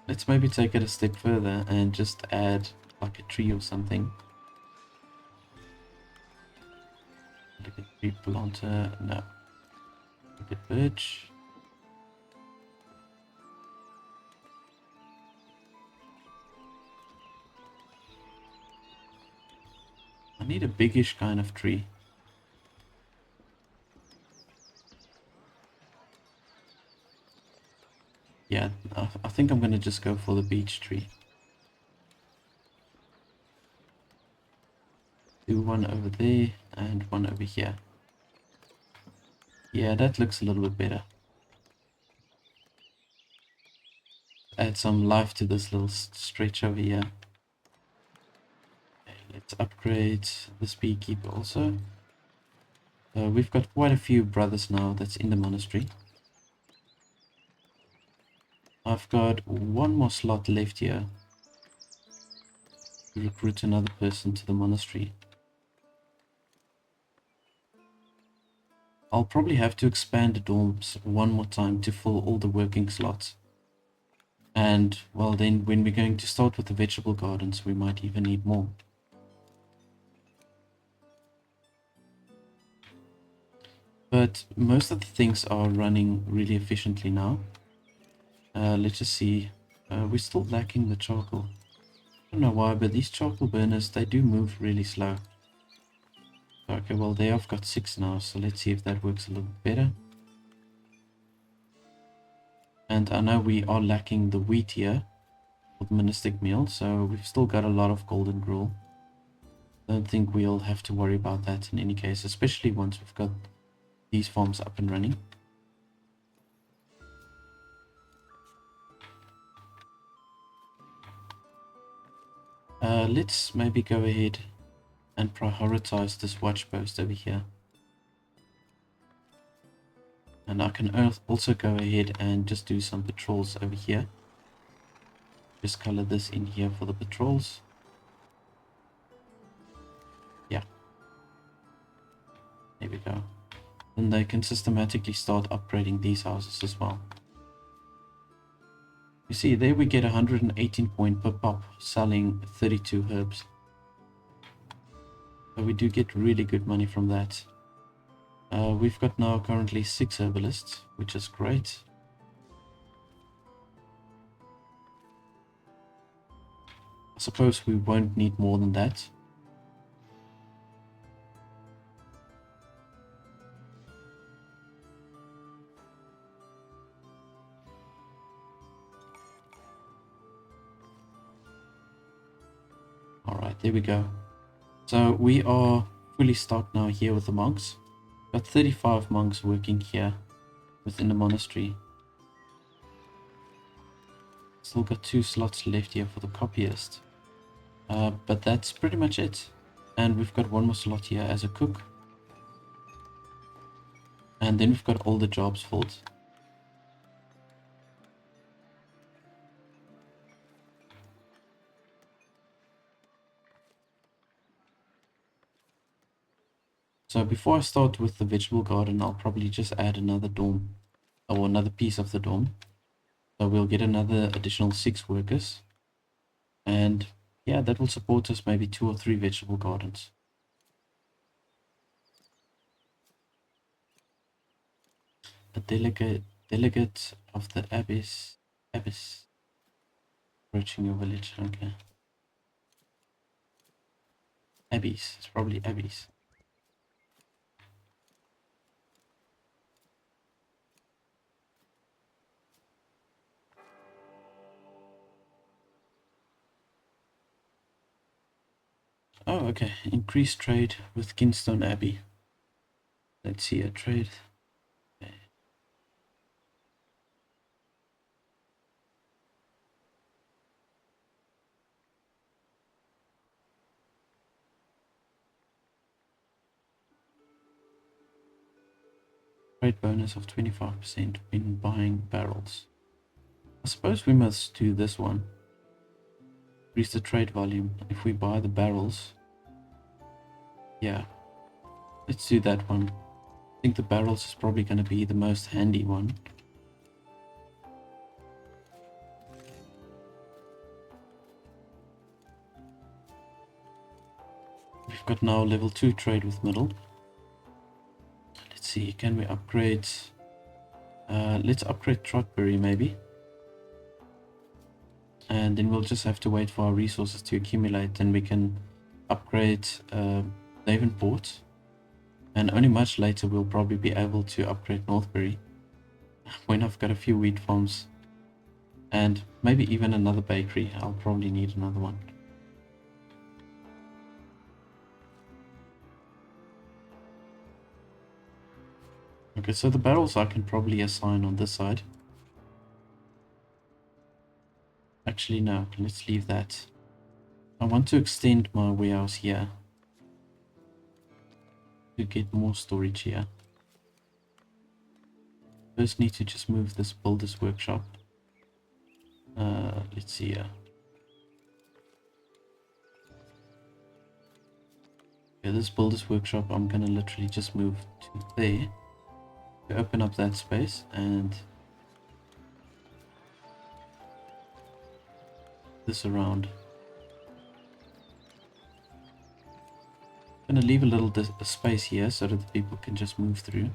Let's maybe take it a step further and just add like a tree or something. Like The tree planter, no. The birch. I need a biggish kind of tree. Yeah, I think I'm gonna just go for the beech tree. Do one over there and one over here. Yeah, that looks a little bit better. Add some life to this little stretch over here. Okay, let's upgrade this beekeeper also. We've got quite a few brothers now that's in the monastery. I've got one more slot left here to recruit another person to the monastery. I'll probably have to expand the dorms one more time to fill all the working slots. And, well, then when we're going to start with the vegetable gardens, we might even need more. But most of the things are running really efficiently now. Let's just see. We're still lacking the charcoal. I don't know why, but these charcoal burners, they do move really slow. Okay, well, they have got 6 now, so let's see if that works a little better. And I know we are lacking the wheat here for the monastic meal, so we've still got a lot of golden gruel. Don't think we'll have to worry about that in any case, especially once we've got these farms up and running. Let's maybe go ahead and prioritize this watch post over here. And I can also go ahead and just do some patrols over here. Just color this in here for the patrols. Yeah. There we go. Then they can systematically start upgrading these houses as well. You see, there we get 118 point per pop selling 32 herbs. So we do get really good money from that. We've got now currently 6 herbalists, which is great. I suppose we won't need more than that. Alright, there we go. So we are fully stocked now here with the monks. Got 35 monks working here within the monastery. Still got 2 slots left here for the copyist. But that's pretty much it. And we've got one more slot here as a cook. And then we've got all the jobs filled. So before I start with the vegetable garden, I'll probably just add another dorm, or another piece of the dorm. So we'll get another additional 6 workers. And yeah, that will support us maybe 2 or 3 vegetable gardens. A delegate of the abbess approaching your village. Okay. Abbeys. It's probably abbeys. Oh, okay. Increased trade with Kinstone Abbey. Let's see a trade. Okay. Trade bonus of 25% when buying barrels. I suppose we must do this one. Increase the trade volume if we buy the barrels. Yeah, let's do that one. I think the barrels is probably going to be the most handy one. We've got now level 2 trade with middle. Let's see, can we upgrade? Let's upgrade Trotbury maybe. And then we'll just have to wait for our resources to accumulate, and we can upgrade Davenport. And only much later we'll probably be able to upgrade Northbury when I've got a few wheat farms and maybe even another bakery. I'll probably need another one. Okay, so the barrels I can probably assign on this side. Actually, no, let's leave that. I want to extend my warehouse here to get more storage here. First need to just move this builder's workshop. Let's see here. Okay, this builder's workshop I'm gonna literally just move to there to open up that space, and this around. I'm gonna leave a little space here so that the people can just move through.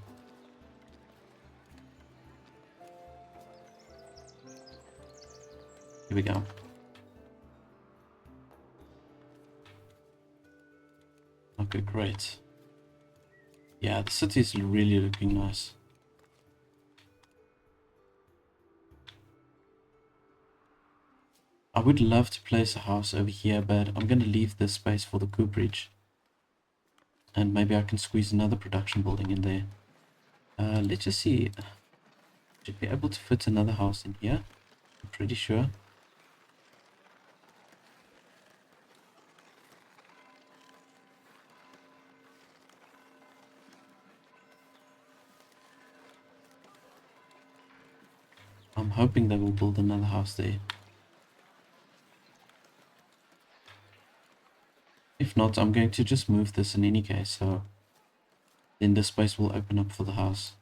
Here we go. Okay, great. Yeah, the city is really looking nice. I would love to place a house over here, but I'm going to leave this space for the cooperage. And maybe I can squeeze another production building in there. Let's just see. Should be able to fit another house in here. I'm pretty sure. I'm hoping they will build another house there. If not, I'm going to just move this in any case, so then this space will open up for the house.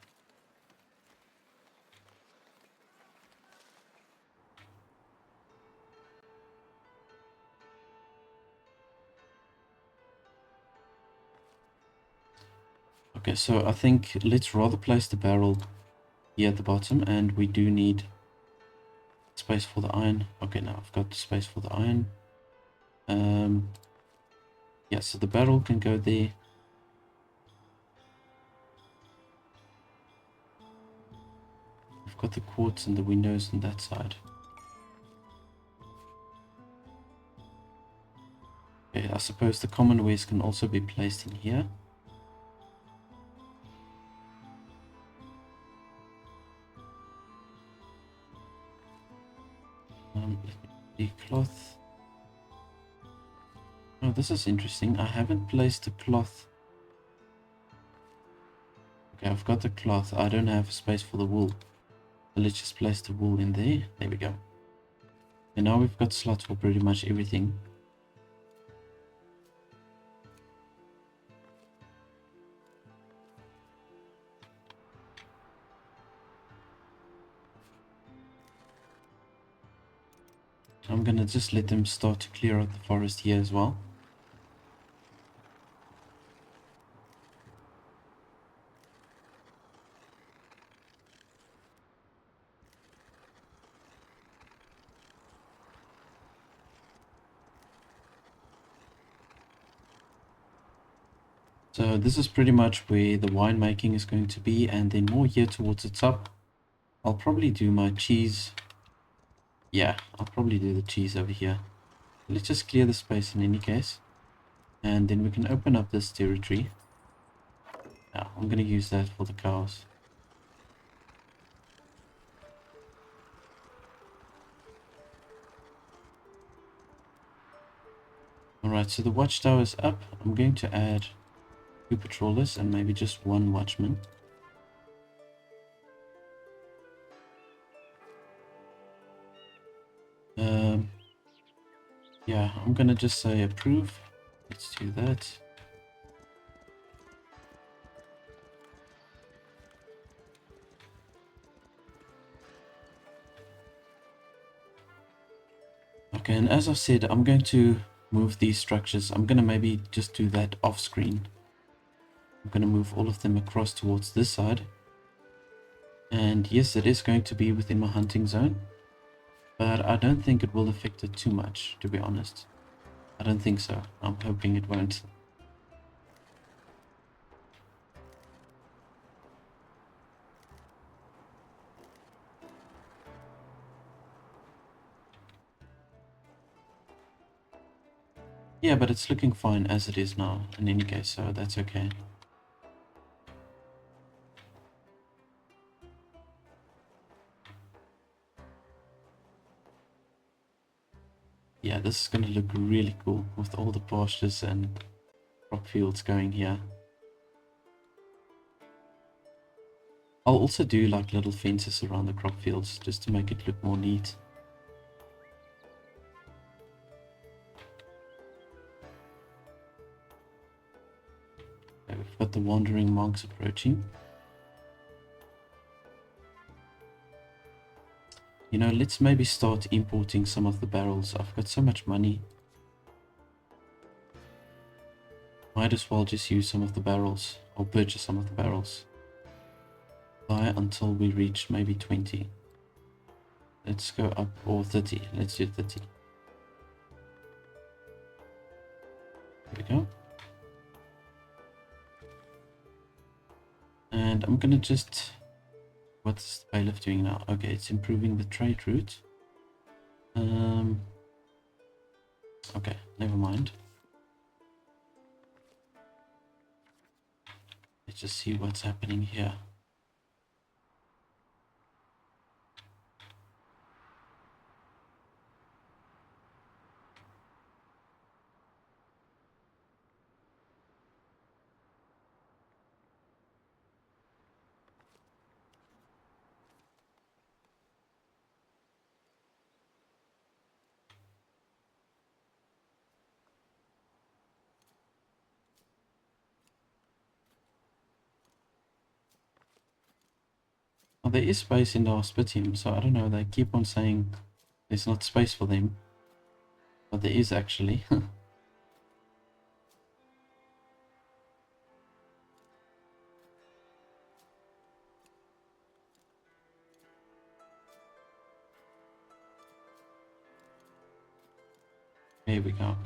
Okay, so I think let's rather place the barrel here at the bottom, and we do need space for the iron. Okay, now I've got space for the iron. Yeah, so the barrel can go there. I've got the quartz and the windows on that side. Okay, I suppose the common wares can also be placed in here. The cloth. Oh, this is interesting. I haven't placed the cloth. Okay, I've got the cloth. I don't have space for the wool. So let's just place the wool in there. There we go. And now we've got slots for pretty much everything. I'm gonna just let them start to clear out the forest here as well. So this is pretty much where the winemaking is going to be, and then more here towards the top, I'll probably do my cheese. Yeah, I'll probably do the cheese over here. Let's just clear the space in any case, and then we can open up this territory. Yeah, I'm gonna use that for the cows. Alright, so the watchtower is up. I'm going to add 2 patrollers and maybe just 1 watchman. Yeah, I'm gonna just say approve. Let's do that. Okay, and as I said, I'm going to move these structures. I'm gonna maybe just do that off screen. I'm going to move all of them across towards this side. And yes, it is going to be within my hunting zone, but I don't think it will affect it too much, to be honest. I don't think so. I'm hoping it won't. Yeah, but it's looking fine as it is now, in any case, so that's okay. Yeah, this is going to look really cool with all the pastures and crop fields going here. I'll also do like little fences around the crop fields just to make it look more neat. Okay, we've got the wandering monks approaching. You know, let's maybe start importing some of the barrels. I've got so much money. Might as well just use some of the barrels, or purchase some of the barrels. Buy until we reach maybe 20. Let's go up, or 30. Let's do 30. There we go. And I'm gonna just... What's the bailiff doing now? Okay, it's improving the trade route. Okay, never mind. Let's just see what's happening here. Well, there is space in the hospitium, so I don't know, they keep on saying there's not space for them. But there is actually. Here we go.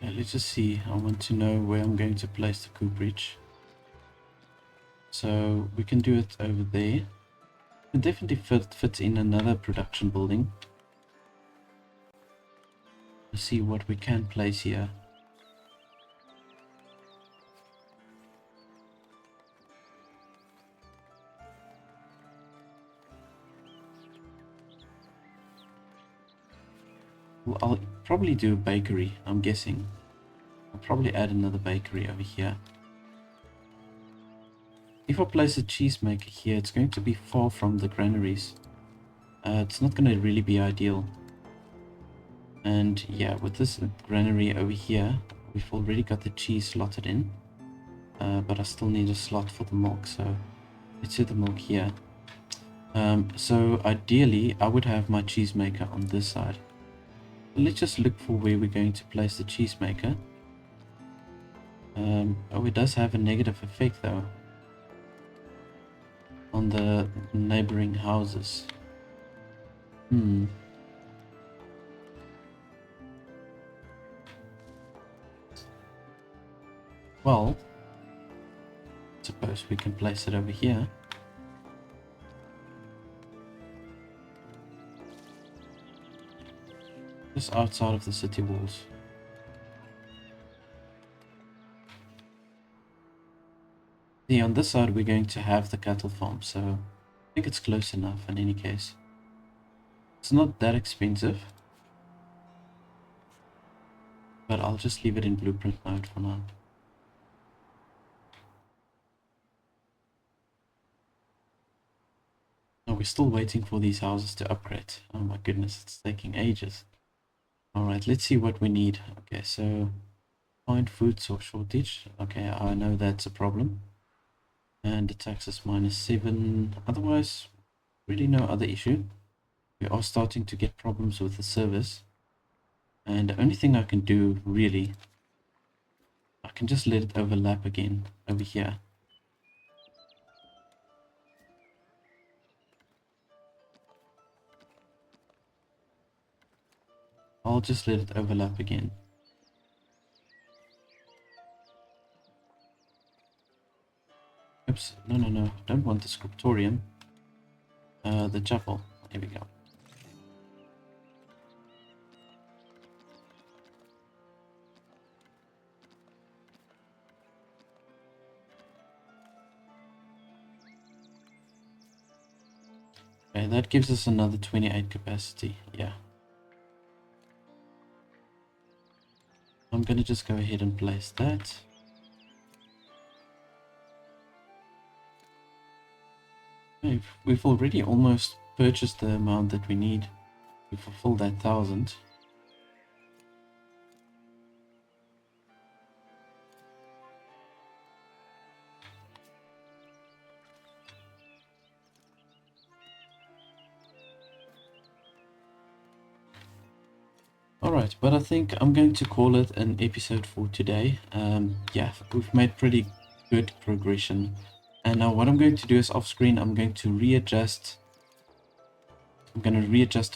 Yeah, let's just see. I want to know where I'm going to place the cooperage. So we can do it over there. It definitely fit in another production building. Let's see what we can place here. Well, I'll probably do a bakery, I'm guessing. I'll probably add another bakery over here. If I place a cheesemaker here, it's going to be far from the granaries. It's not going to really be ideal. And yeah, with this granary over here, we've already got the cheese slotted in. But I still need a slot for the milk, so let's do the milk here. So ideally, I would have my cheesemaker on this side. Let's just look for where we're going to place the cheesemaker. Oh, it does have a negative effect though on the neighboring houses. Well, suppose we can place it over here. Just outside of the city walls. See, on this side we're going to have the cattle farm, so I think it's close enough in any case. It's not that expensive, but I'll just leave it in blueprint mode for now. Oh, we're still waiting for these houses to upgrade. Oh my goodness, it's taking ages. Alright, let's see what we need. Okay, so Find food source shortage. Okay, I know that's a problem. And the taxes -7. Otherwise, really no other issue. We are starting to get problems with the service. And the only thing I can do, really, I can just let it overlap again over here. I'll just let it overlap again. Oops, no, don't want the scriptorium. The chapel, there we go. Okay, that gives us another 28 capacity, yeah. I'm gonna just go ahead and place that. Okay, we've already almost purchased the amount that we need to fulfill that 1,000. Alright, but I think I'm going to call it an episode for today. Yeah, we've made pretty good progression. And now what I'm going to do is off screen, I'm going to readjust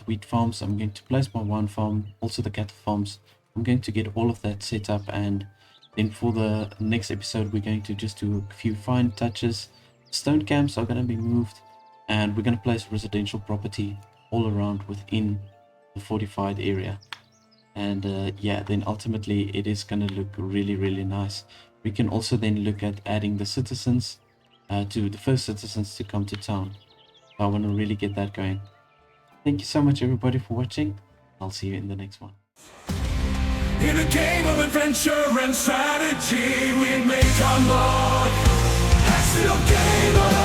wheat farms. I'm going to place my wine farm, also the cattle farms. I'm going to get all of that set up, and then for the next episode we're going to just do a few fine touches. Stone camps are going to be moved, and we're going to place residential property all around within the fortified area. And yeah, then ultimately it is going to look really nice. We can also then look at adding the citizens to the first citizens to come to town. I want to really get that going. Thank you so much everybody for watching. I'll see you in the next one. In a game of adventure and strategy, we make our mark. That's the game of